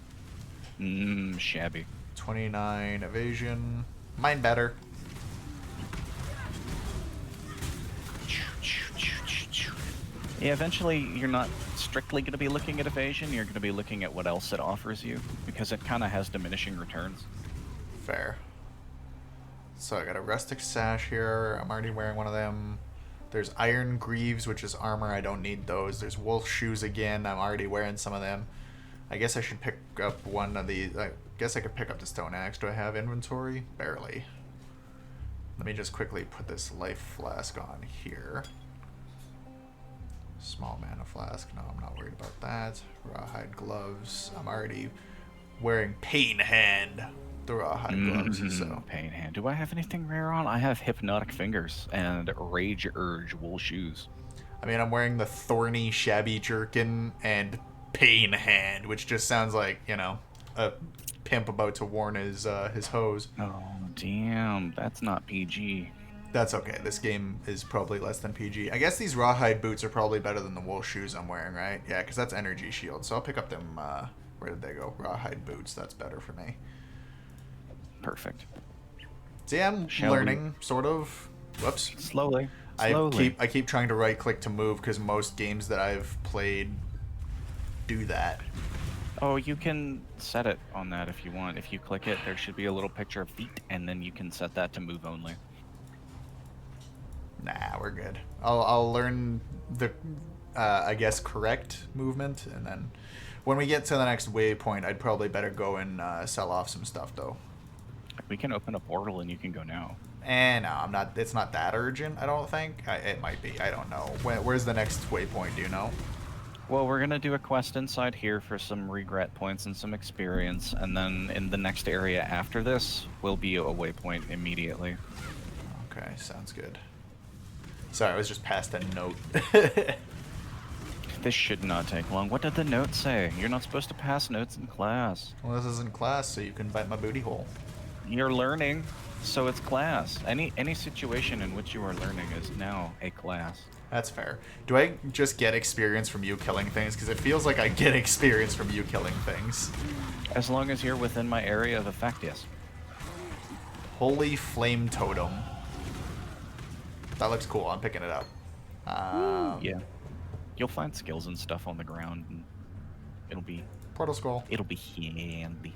Shabby. 29 evasion. Mine better. Yeah, eventually you're not strictly going to be looking at evasion, you're going to be looking at what else it offers you, because it kind of has diminishing returns. Fair. So I got a rustic sash here. I'm already wearing one of them. There's iron greaves, which is armor. I don't need those. There's wolf shoes again. I'm already wearing some of them. I guess I should pick up one of these. I guess I could pick up the stone axe. Do I have inventory? Barely. Let me just quickly put this life flask on here. Small mana flask. No, I'm not worried about that. Rawhide gloves. I'm already wearing pain hand. The rawhide gloves. So Pain hand. Do I have anything rare on? I have hypnotic fingers and rage urge wool shoes. I mean, I'm wearing the thorny shabby jerkin and pain hand, which just sounds like, you know, a pimp about to warn his hose. Oh, damn. That's not PG. That's okay. This game is probably less than PG. I guess these rawhide boots are probably better than the wool shoes I'm wearing, right? Yeah, because that's energy shield. So I'll pick up them. Where did they go? Rawhide boots. That's better for me. Perfect. See, I'm Shall we- learning, sort of. Whoops. Slowly. Slowly. I keep trying to right click to move because most games that I've played do that. Oh, you can set it on that if you want. If you click it, there should be a little picture of feet, and then you can set that to move only. Nah, we're good. I'll learn the I guess correct movement, and then when we get to the next waypoint, I'd probably better go and sell off some stuff though. We can open a portal and you can go now. And no, I'm not. It's not that urgent. I don't think. It might be. I don't know. Where's the next waypoint? Do you know? Well, we're gonna do a quest inside here for some regret points and some experience, and then in the next area after this will be a waypoint immediately. Okay, sounds good. Sorry, I was just past a note. This should not take long. What did the note say? You're not supposed to pass notes in class. Well, this isn't class, so you can bite my booty hole. You're learning, so it's class. Any situation in which you are learning is now a class. That's fair. Do I just get experience from you killing things? Because it feels like I get experience from you killing things. As long as you're within my area of effect, yes. Holy Flame Totem. That looks cool. I'm picking it up. Yeah. You'll find skills and stuff on the ground, and it'll be Portal Scroll. handy.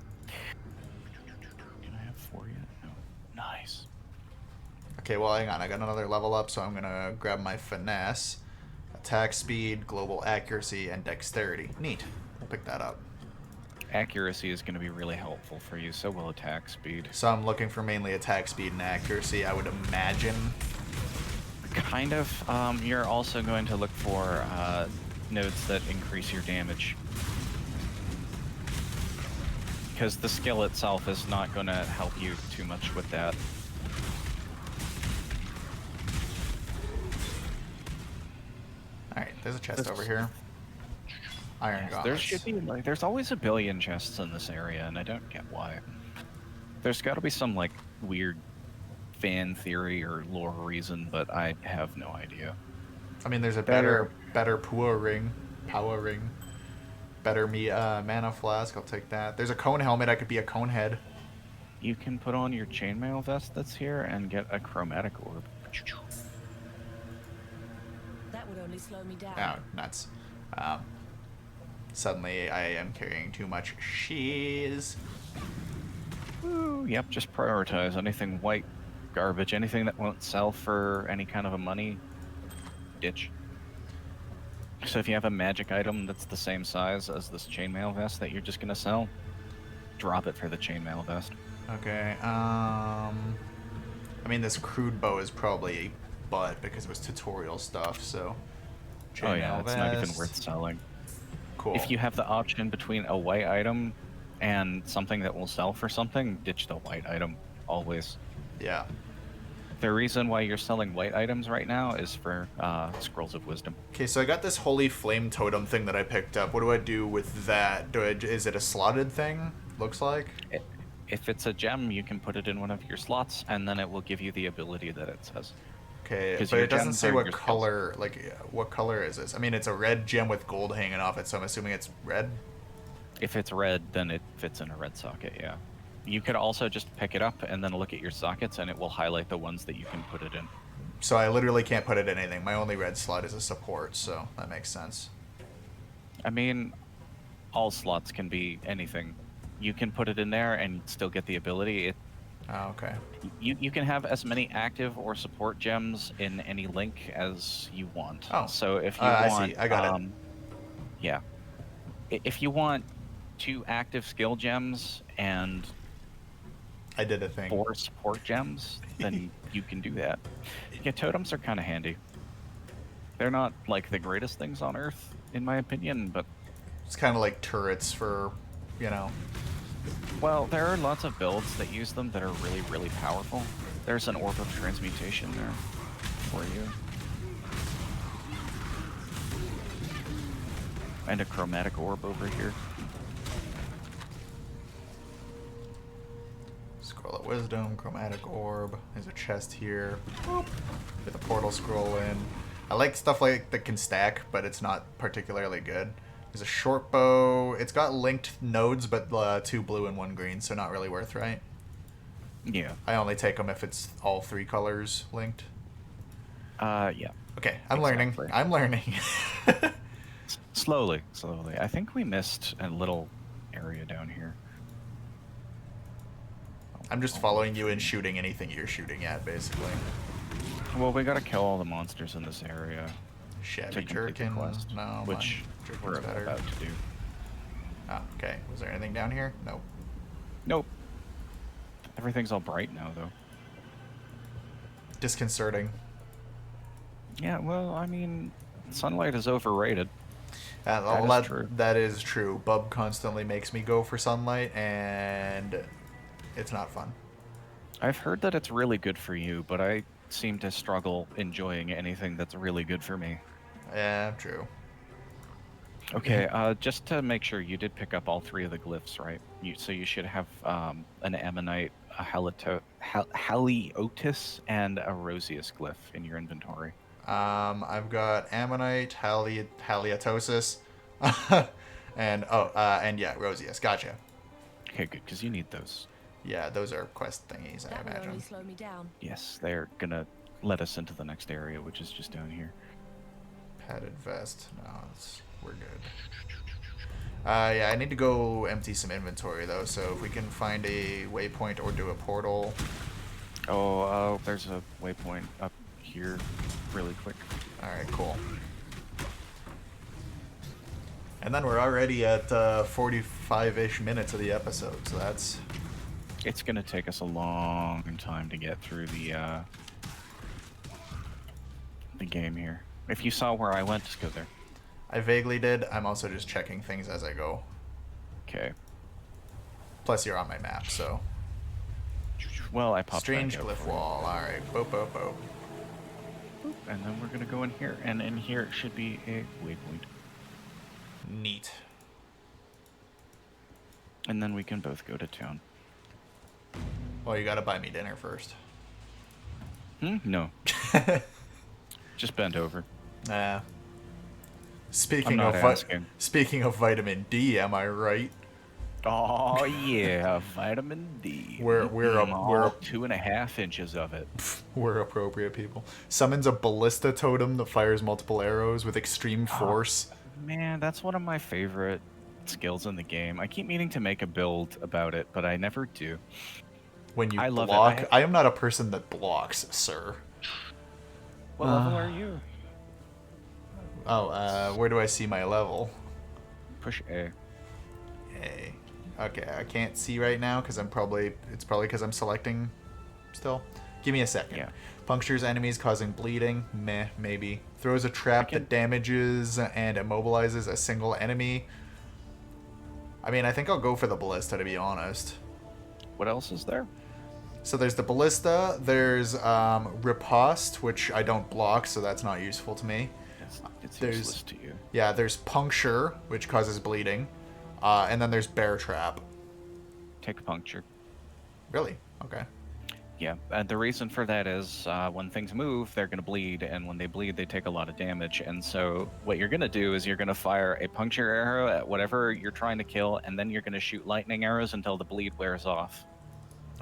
Can I have 4 yet? No. Nice. Okay, well, hang on. I got another level up, so I'm going to grab my Finesse, Attack Speed, Global Accuracy, and Dexterity. Neat. We'll pick that up. Accuracy is going to be really helpful for you, so will attack speed. So I'm looking for mainly Attack Speed and Accuracy, I would imagine. Kind of. You're also going to look for nodes that increase your damage. Because the skill itself is not going to help you too much with that. Alright, there's a chest over here. Iron gauntlets. There should be, like, there's always a billion chests in this area, and I don't get why. There's got to be some, like, weird fan theory or lore reason, but I have no idea. I mean, there's a better power ring. Better mana flask, I'll take that. There's a cone helmet, I could be a cone head. You can put on your chainmail vest that's here and get a chromatic orb. That would only slow me down. Oh, nuts. Suddenly I am carrying too much cheese. Ooh, yep, just prioritize anything white garbage, anything that won't sell for any kind of a money, ditch. So if you have a magic item that's the same size as this chainmail vest that you're just gonna sell, drop it for the chainmail vest. Okay, I mean, this crude bow is probably butt because it was tutorial stuff, so... Oh yeah, Chainmail it's not even vest. worth selling. Cool. If you have the option between a white item and something that will sell for something, ditch the white item, always. Yeah. The reason why you're selling white items right now is for Scrolls of Wisdom. Okay, so I got this Holy Flame Totem thing that I picked up. What do I do with that? Is it a slotted thing? Looks like? If it's a gem, you can put it in one of your slots, and then it will give you the ability that it says. Okay, 'Cause but your it doesn't gems say are what your skills. color, like, what color is this? I mean, it's a red gem with gold hanging off it, so I'm assuming it's red? If it's red, then it fits in a red socket, yeah. You could also just pick it up and then look at your sockets, and it will highlight the ones that you can put it in. So I literally can't put it in anything. My only red slot is a support, so that makes sense. I mean, all slots can be anything. You can put it in there and still get the ability. Oh, okay. You can have as many active or support gems in any link as you want. Oh. So if you I want, see. I got it. Yeah. If you want 2 active skill gems and I did a thing. 4 support gems, then you can do that. Yeah, totems are kind of handy. They're not like the greatest things on Earth, in my opinion, but It's kind of like turrets for, you know... well, there are lots of builds that use them that are really, really powerful. There's an orb of transmutation there for you. And a chromatic orb over here. Scroll of Wisdom, Chromatic Orb. There's a chest here. Boop. With a portal scroll in. I like stuff like that can stack, but it's not particularly good. There's a short bow. It's got linked nodes, but 2 blue and 1 green, so not really worth, right? Yeah. I only take them if it's all 3 colors linked. Yeah. Okay, I'm learning. Exactly. I'm learning. Slowly, slowly. I think we missed a little area down here. I'm just I'll following look you for and shooting anything you're shooting at, basically. Well, we gotta kill all the monsters in this area Shabby to complete the Jerkin. quest, No, which mine. we're Jerkin's better. about to do. Oh, okay. Was there anything down here? Nope. Nope. Everything's all bright now, though. Disconcerting. Yeah, well, I mean, sunlight is overrated. That is true. Bub constantly makes me go for sunlight, and it's not fun. I've heard that it's really good for you, but I seem to struggle enjoying anything that's really good for me. Yeah, true. Okay, just to make sure, you did pick up all 3 of the glyphs, right? So you should have an Ammonite, a Haliotis, and a Rosius glyph in your inventory. I've got Ammonite, Haliotosis, and yeah, Rosius. Gotcha. Okay, good, because you need those. Yeah, those are quest thingies, I That would only imagine. slow me down. Yes, they're gonna let us into the next area, which is just down here. Padded vest. No, we're good. Yeah, I need to go empty some inventory though. So if we can find a waypoint or do a portal. Oh, there's a waypoint up here, really quick. All right, cool. And then we're already at 45-ish minutes of the episode, so that's. It's gonna take us a long time to get through the game here. If you saw where I went, just go there. I vaguely did. I'm also just checking things as I go. Okay. Plus, you're on my map, so. Well, I popped Strange back out glyph for you. wall. All right, boop boop boop. And then we're gonna go in here, and in here it should be a waypoint. Neat. And then we can both go to town. Well, you gotta buy me dinner first. No. Just bend over. Nah. Speaking I'm not of asking. speaking of vitamin D, am I right? Oh yeah, vitamin D. We're 2.5 inches of it. We're appropriate people. Summons a ballista totem that fires multiple arrows with extreme force. Man, that's one of my favorite skills in the game. I keep meaning to make a build about it, but I never do. When you I love it. block, I am not a person that blocks, sir. What level are you? Oh, where do I see my level? Push A. Hey. Okay, I can't see right now because it's probably because I'm selecting still. Give me a second. Yeah. Punctures enemies causing bleeding. Meh, maybe. Throws a trap that damages and immobilizes a single enemy. I mean, I think I'll go for the ballista, to be honest. What else is there? So there's the ballista, there's riposte, which I don't block, so that's not useful to me. It's There's- useless to you. Yeah, there's puncture, which causes bleeding. And then there's bear trap. Take puncture. Really? Okay. Yeah, and the reason for that is when things move, they're going to bleed, and when they bleed, they take a lot of damage. And so what you're going to do is you're going to fire a puncture arrow at whatever you're trying to kill, and then you're going to shoot lightning arrows until the bleed wears off.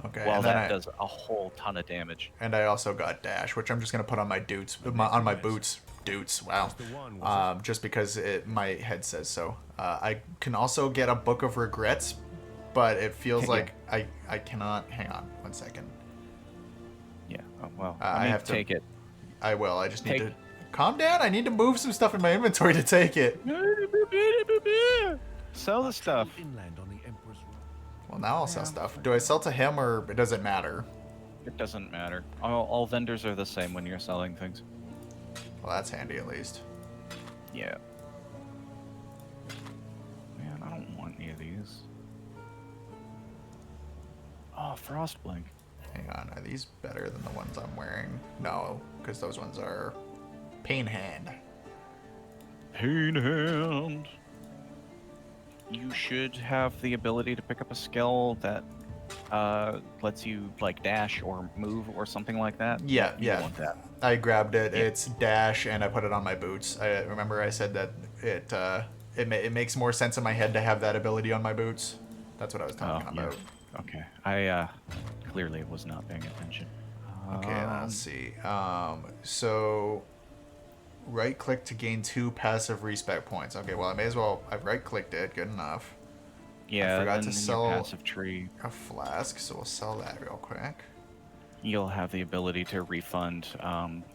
Okay. While and then that does a whole ton of damage. And I also got dash, which I'm just gonna put on my on my boots. Doots. Wow. Just because my head says so. I can also get a Book of Regrets, but it feels like I cannot. Hang on 1 second. Yeah. Oh, well, I have to take it. I will. I just need to calm down. I need to move some stuff in my inventory to take it. Sell the stuff. Inland on the Emperor's Road. Well, now I'll sell stuff. Do I sell to him or does it matter? It doesn't matter. All vendors are the same when you're selling things. Well, that's handy at least. Yeah. Man, I don't want any of these. Oh, Frostblink. Hang on. Are these better than the ones I'm wearing? No, because those ones are Pain Hand. Pain Hand. You should have the ability to pick up a skill that lets you like dash or move or something like that. Yeah, You want that. I grabbed it. Yeah. It's dash, and I put it on my boots. I remember I said that it makes more sense in my head to have that ability on my boots. That's what I was talking about. Okay. I clearly was not paying attention. Okay, let's see. So right click to gain 2 passive respec points. Okay, well I may as well. I've right clicked it. Good enough. Yeah, I forgot then to in sell your passive tree, a flask, so we'll sell that real quick. you'll have the ability to refund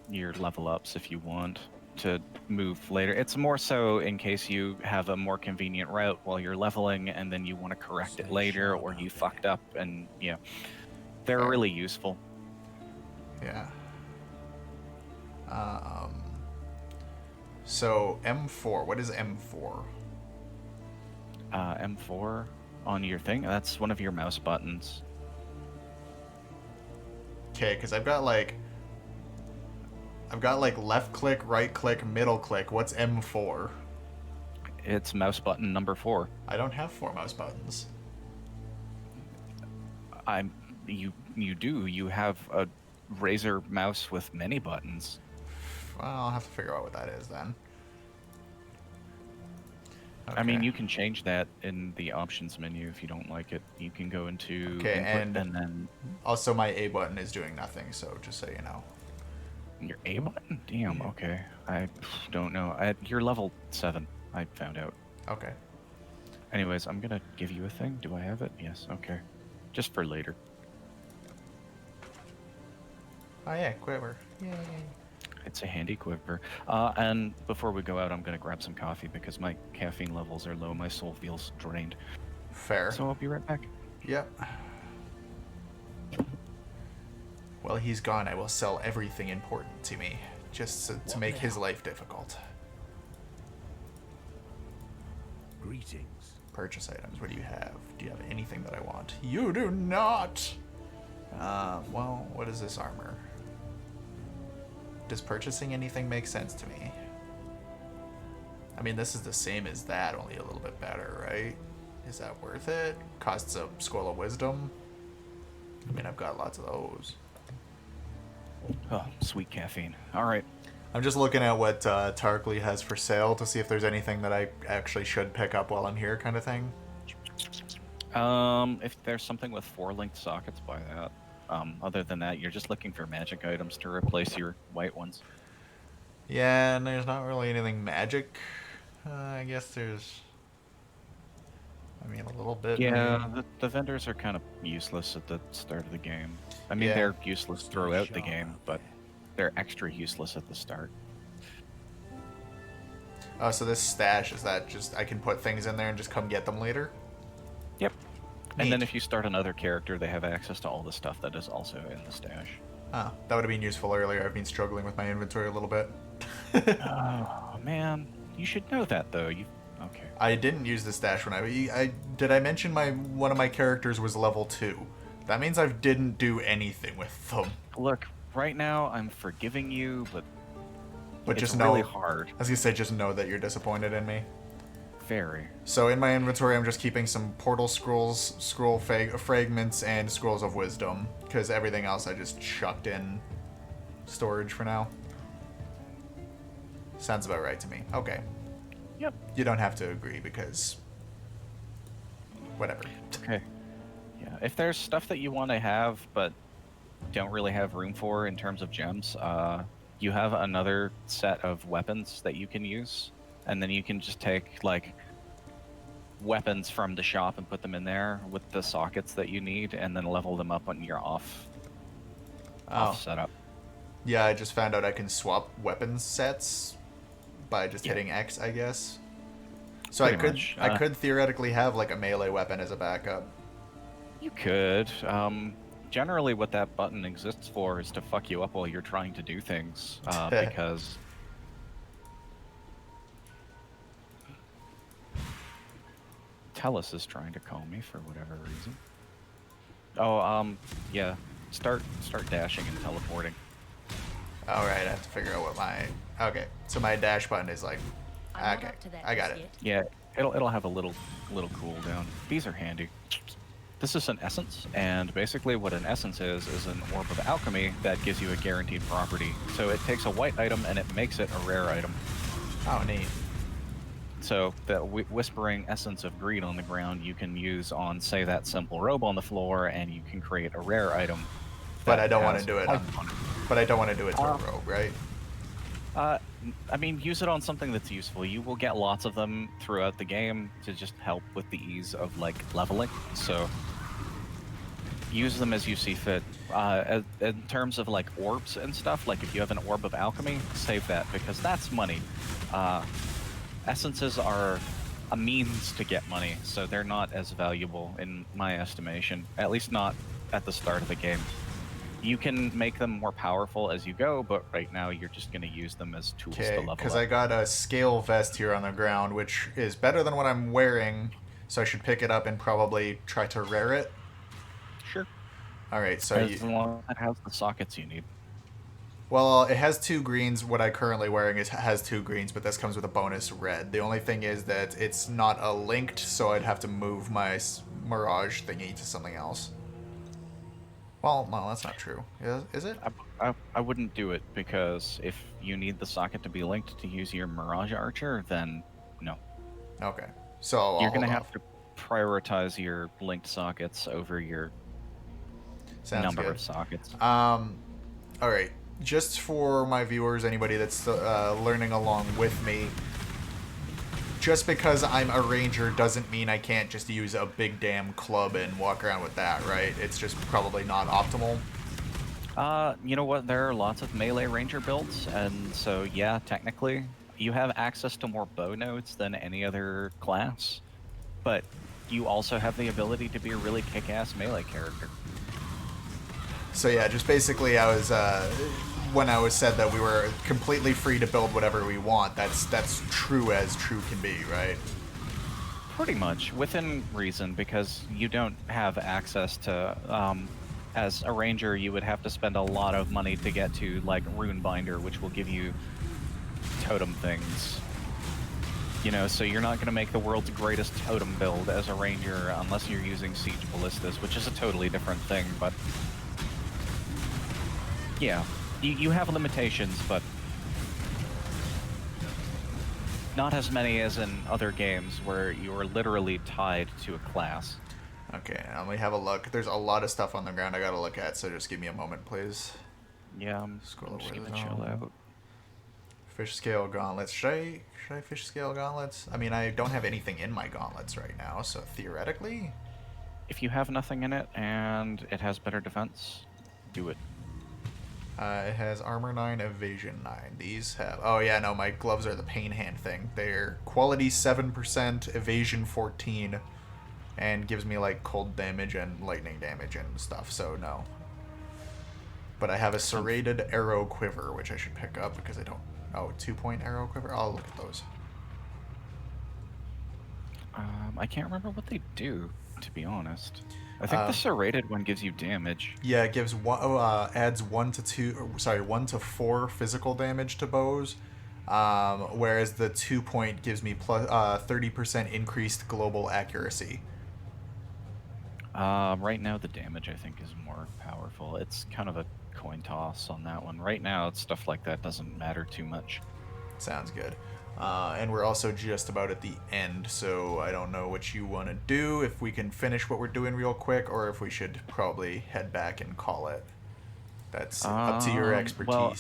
your level ups if you want to move later. It's more so in case you have a more convenient route while you're leveling and then you want to correct it later, or you fucked up, and yeah, they're Fair. really useful. Yeah. So M4. What is M4? M4 on your thing, that's one of your mouse buttons. Okay, because I've got like left click, right click, middle click. What's M4? It's mouse button number 4. I don't have 4 mouse buttons. You do. You have a Razer mouse with many buttons. Well, I'll have to figure out what that is then. I mean, Okay. you can change that in the options menu if you don't like it. You can go into Okay, input and then Also, my A button is doing nothing, so just so you know. your A button. Damn. Okay. I don't know. You're level 7. I found out. Okay. Anyways, I'm gonna give you a thing. Do I have it? Yes. Okay. Just for later. Oh yeah, quiver. Yay. It's a handy quiver. And before we go out, I'm gonna grab some coffee because my caffeine levels are low. My soul feels drained. Fair. So I'll be right back. Yep. Well, he's gone. I will sell everything important to me, just to make his life difficult. Greetings. Purchase items. What do you have? Do you have anything that I want? You do not! Well, what is this armor? Does purchasing anything make sense to me? I mean, this is the same as that, only a little bit better, right? Is that worth it? Costs a scroll of wisdom? I mean, I've got lots of those. Oh, sweet caffeine. All right. I'm just looking at what Tarkly has for sale to see if there's anything that I actually should pick up while I'm here, kind of thing. If there's something with 4 linked sockets, buy that. Other than that, you're just looking for magic items to replace your white ones. Yeah, and there's not really anything magic. I guess there's... I mean, a little bit. Yeah, maybe. the vendors are kind of useless at the start of the game. I mean, Yeah. they're useless throughout the game, but they're extra useless at the start. Oh, so this stash, is that just... I can put things in there and just come get them later? Yep. Neat. And then if you start another character, they have access to all the stuff that is also in the stash. Oh, that would have been useful earlier. I've been struggling with my inventory a little bit. Oh, man. You should know that, though. Okay. I didn't use the stash when did I mention one of my characters was level 2? That means I didn't do anything with them. Look, right now, I'm forgiving you, but it's just really know, hard. I was gonna say, just know that you're disappointed in me. Very. So in my inventory, I'm just keeping some portal scrolls, fragments, and scrolls of wisdom, because everything else I just chucked in storage for now. Sounds about right to me. Okay. Yep. You don't have to agree, because... whatever. Okay. Yeah, if there's stuff that you want to have, but don't really have room for in terms of gems, you have another set of weapons that you can use, and then you can just take, like, weapons from the shop and put them in there with the sockets that you need, and then level them up when you're off setup. Yeah, I just found out I can swap weapons sets by just hitting X, I guess. So Pretty much. I could theoretically have like a melee weapon as a backup. You could. Generally, what that button exists for is to fuck you up while you're trying to do things, because... Tellus is trying to call me for whatever reason. Oh, yeah. Start dashing and teleporting. Alright, I have to figure out what my... Okay, so my dash button is like... I'm not Okay, up to that I got just it. yet. Yeah, it'll have a little cooldown. These are handy. This is an essence, and basically what an essence is an orb of alchemy that gives you a guaranteed property. So it takes a white item and it makes it a rare item. Oh, neat. So the whispering essence of greed on the ground you can use on, say, that simple robe on the floor, and you can create a rare item But that I don't want to has do it. high fun. But I don't want to do it to a rogue, right? I mean, use it on something that's useful. You will get lots of them throughout the game to just help with the ease of like leveling. So use them as you see fit. In terms of like orbs and stuff, like if you have an orb of alchemy, save that because that's money. Essences are a means to get money, so they're not as valuable in my estimation. At least not at the start of the game. You can make them more powerful as you go, but right now you're just going to use them as tools to Okay, level because up. I got a scale vest here on the ground, which is better than what I'm wearing, so I should pick it up and probably try to rare it. Sure. Alright, so As long as it has the sockets you need. well, it has 2 greens. What I'm currently wearing has 2 greens, but this comes with a bonus red. The only thing is that it's not a linked, so I'd have to move my Mirage thingy to something else. Well, no, that's not true. Is it? I wouldn't do it because if you need the socket to be linked to use your Mirage Archer, then no. Okay. So I'll You're going to hold have off. to prioritize your linked sockets over your Sounds number good. of sockets. Alright. Just for my viewers, anybody that's learning along with me, just because I'm a ranger doesn't mean I can't just use a big damn club and walk around with that, right? It's just probably not optimal. You know what? There are lots of melee ranger builds, and so yeah, technically, you have access to more bow nodes than any other class, but you also have the ability to be a really kick-ass melee character. So yeah, just basically I was when I was said that we were completely free to build whatever we want, that's true as true can be, right? Pretty much, within reason, because you don't have access to, as a ranger, you would have to spend a lot of money to get to, like, Rune Binder, which will give you totem things. You know, so you're not going to make the world's greatest totem build as a ranger unless you're using Siege Ballistas, which is a totally different thing, but... yeah, you have limitations, but... not as many as in other games where you are literally tied to a class. Okay, now let me have a look. There's a lot of stuff on the ground I gotta look at, so just give me a moment, please. Yeah, I'm Scroll just over gonna the chill zone. out. Fish scale gauntlets. Should I fish scale gauntlets? I mean, I don't have anything in my gauntlets right now, so theoretically... If you have nothing in it and it has better defense, do it. It has armor 9, evasion 9. These have... oh yeah, no, my gloves are the pain hand thing. They're quality 7%, evasion 14, and gives me like cold damage and lightning damage and stuff, so no. But I have a serrated arrow quiver, which I should pick up because I don't... oh, 2-point arrow quiver? I'll look at those. I can't remember what they do, to be honest. I think the serrated one gives you damage. Yeah, it gives adds 1 to 4 physical damage to bows, whereas the 2-point gives me plus 30% increased global accuracy. Right now the damage I think is more powerful. It's kind of a coin toss on that one. Right now stuff like that doesn't matter too much. Sounds good. And we're also just about at the end, so I don't know what you want to do, if we can finish what we're doing real quick, or if we should probably head back and call it. That's up to your expertise. Well,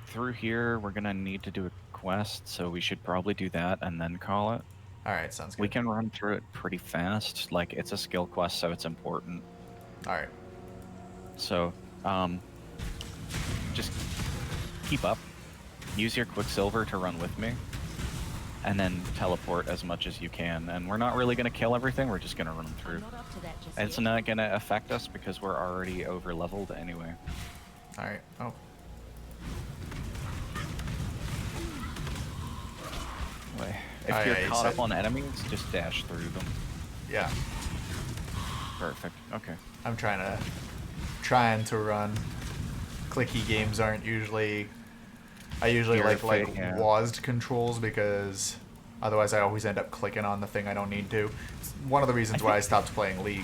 through here, we're going to need to do a quest, so we should probably do that and then call it. Alright, sounds good. We can run through it pretty fast. Like, it's a skill quest, so it's important. Alright. So, just keep up. Use your Quicksilver to run with me, and then teleport as much as you can. And we're not really going to kill everything, we're just going to run through. I'm not up to that just It's yet. not going to affect us because we're already over-leveled anyway. Alright. Oh. If Oh, you're yeah, you caught said- up on enemies, just dash through them. Yeah. Perfect. Okay. I'm trying to run. Clicky games aren't usually... I usually like Yeah. WASD controls because otherwise I always end up clicking on the thing I don't need to. It's one of the reasons why I stopped playing League.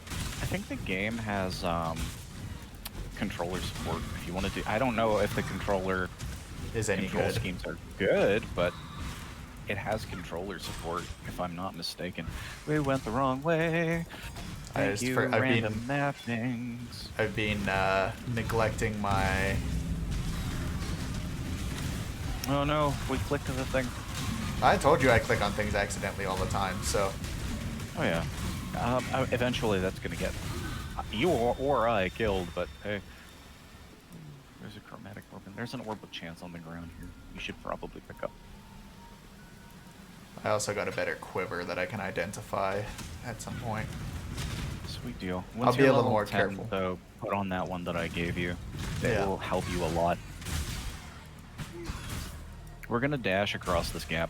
I think the game has controller support. If you want to do, I don't know if the controller Is any control good. schemes are good, but it has controller support. If I'm not mistaken, we went the wrong way. Thank you, random mappings. I've been neglecting my... Oh no, we clicked to the thing. I told you I click on things accidentally all the time, so... Oh yeah. Eventually that's gonna get you or I killed, but hey. There's a chromatic orb, and there's an orb of chance on the ground here. You should probably pick up. I also got a better quiver that I can identify at some point. Sweet deal. I'll be a little more careful. So put on that one that I gave you. It Yeah. will help you a lot. We're gonna dash across this gap.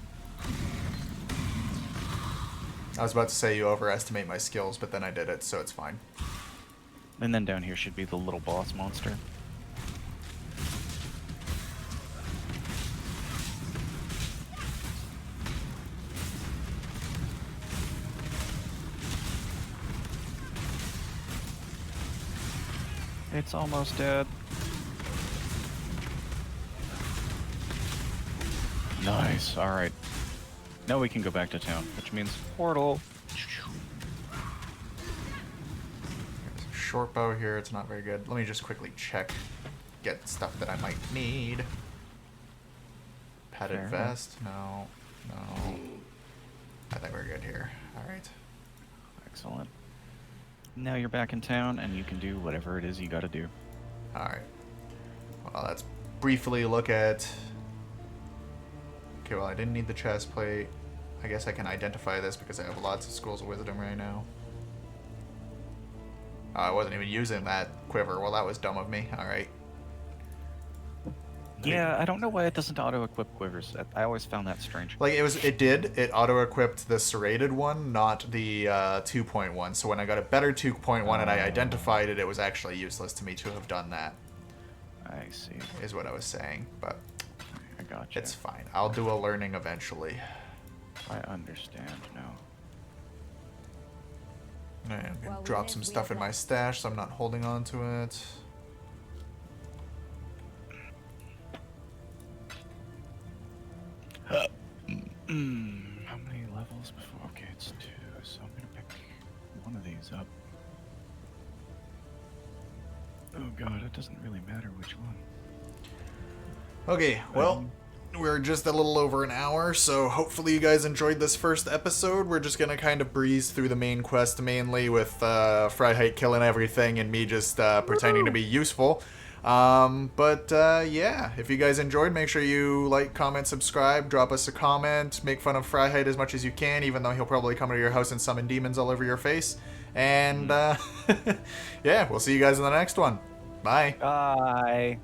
I was about to say you overestimate my skills, but then I did it, so it's fine. And then down here should be the little boss monster. It's almost dead. Nice, alright. Now we can go back to town, which means portal. There's a short bow here, it's not very good. Let me just quickly check, get stuff that I might need. Padded vest? No. No. I think we're good here. Alright. Excellent. Now you're back in town, and you can do whatever it is you gotta do. Alright. Well, let's briefly look at... Okay, well, I didn't need the chest plate. I guess I can identify this because I have lots of Schools of Wisdom right now. Oh, I wasn't even using that quiver. Well, that was dumb of me. Alright. Yeah, I don't know why it doesn't auto-equip quivers. I always found that strange. Like, it did. It auto-equipped the serrated one, not the 2.1. So when I got a better 2.1 and I identified it, it was actually useless to me to have done that. I see. Is what I was saying, but... I gotcha. It's fine. I'll do a learning eventually. I understand now. I'm gonna drop some stuff in my stash so I'm not holding on to it. How many levels before? Okay, it's 2, so I'm gonna pick one of these up. Oh god, it doesn't really matter which one. Okay, well, we're just a little over an hour, so hopefully you guys enjoyed this first episode. We're just gonna kind of breeze through the main quest mainly with Freiheit killing everything and me just pretending to be useful. Yeah, if you guys enjoyed, make sure you like, comment, subscribe, drop us a comment, make fun of Freiheit as much as you can, even though he'll probably come to your house and summon demons all over your face. And, yeah, we'll see you guys in the next one. Bye. Bye.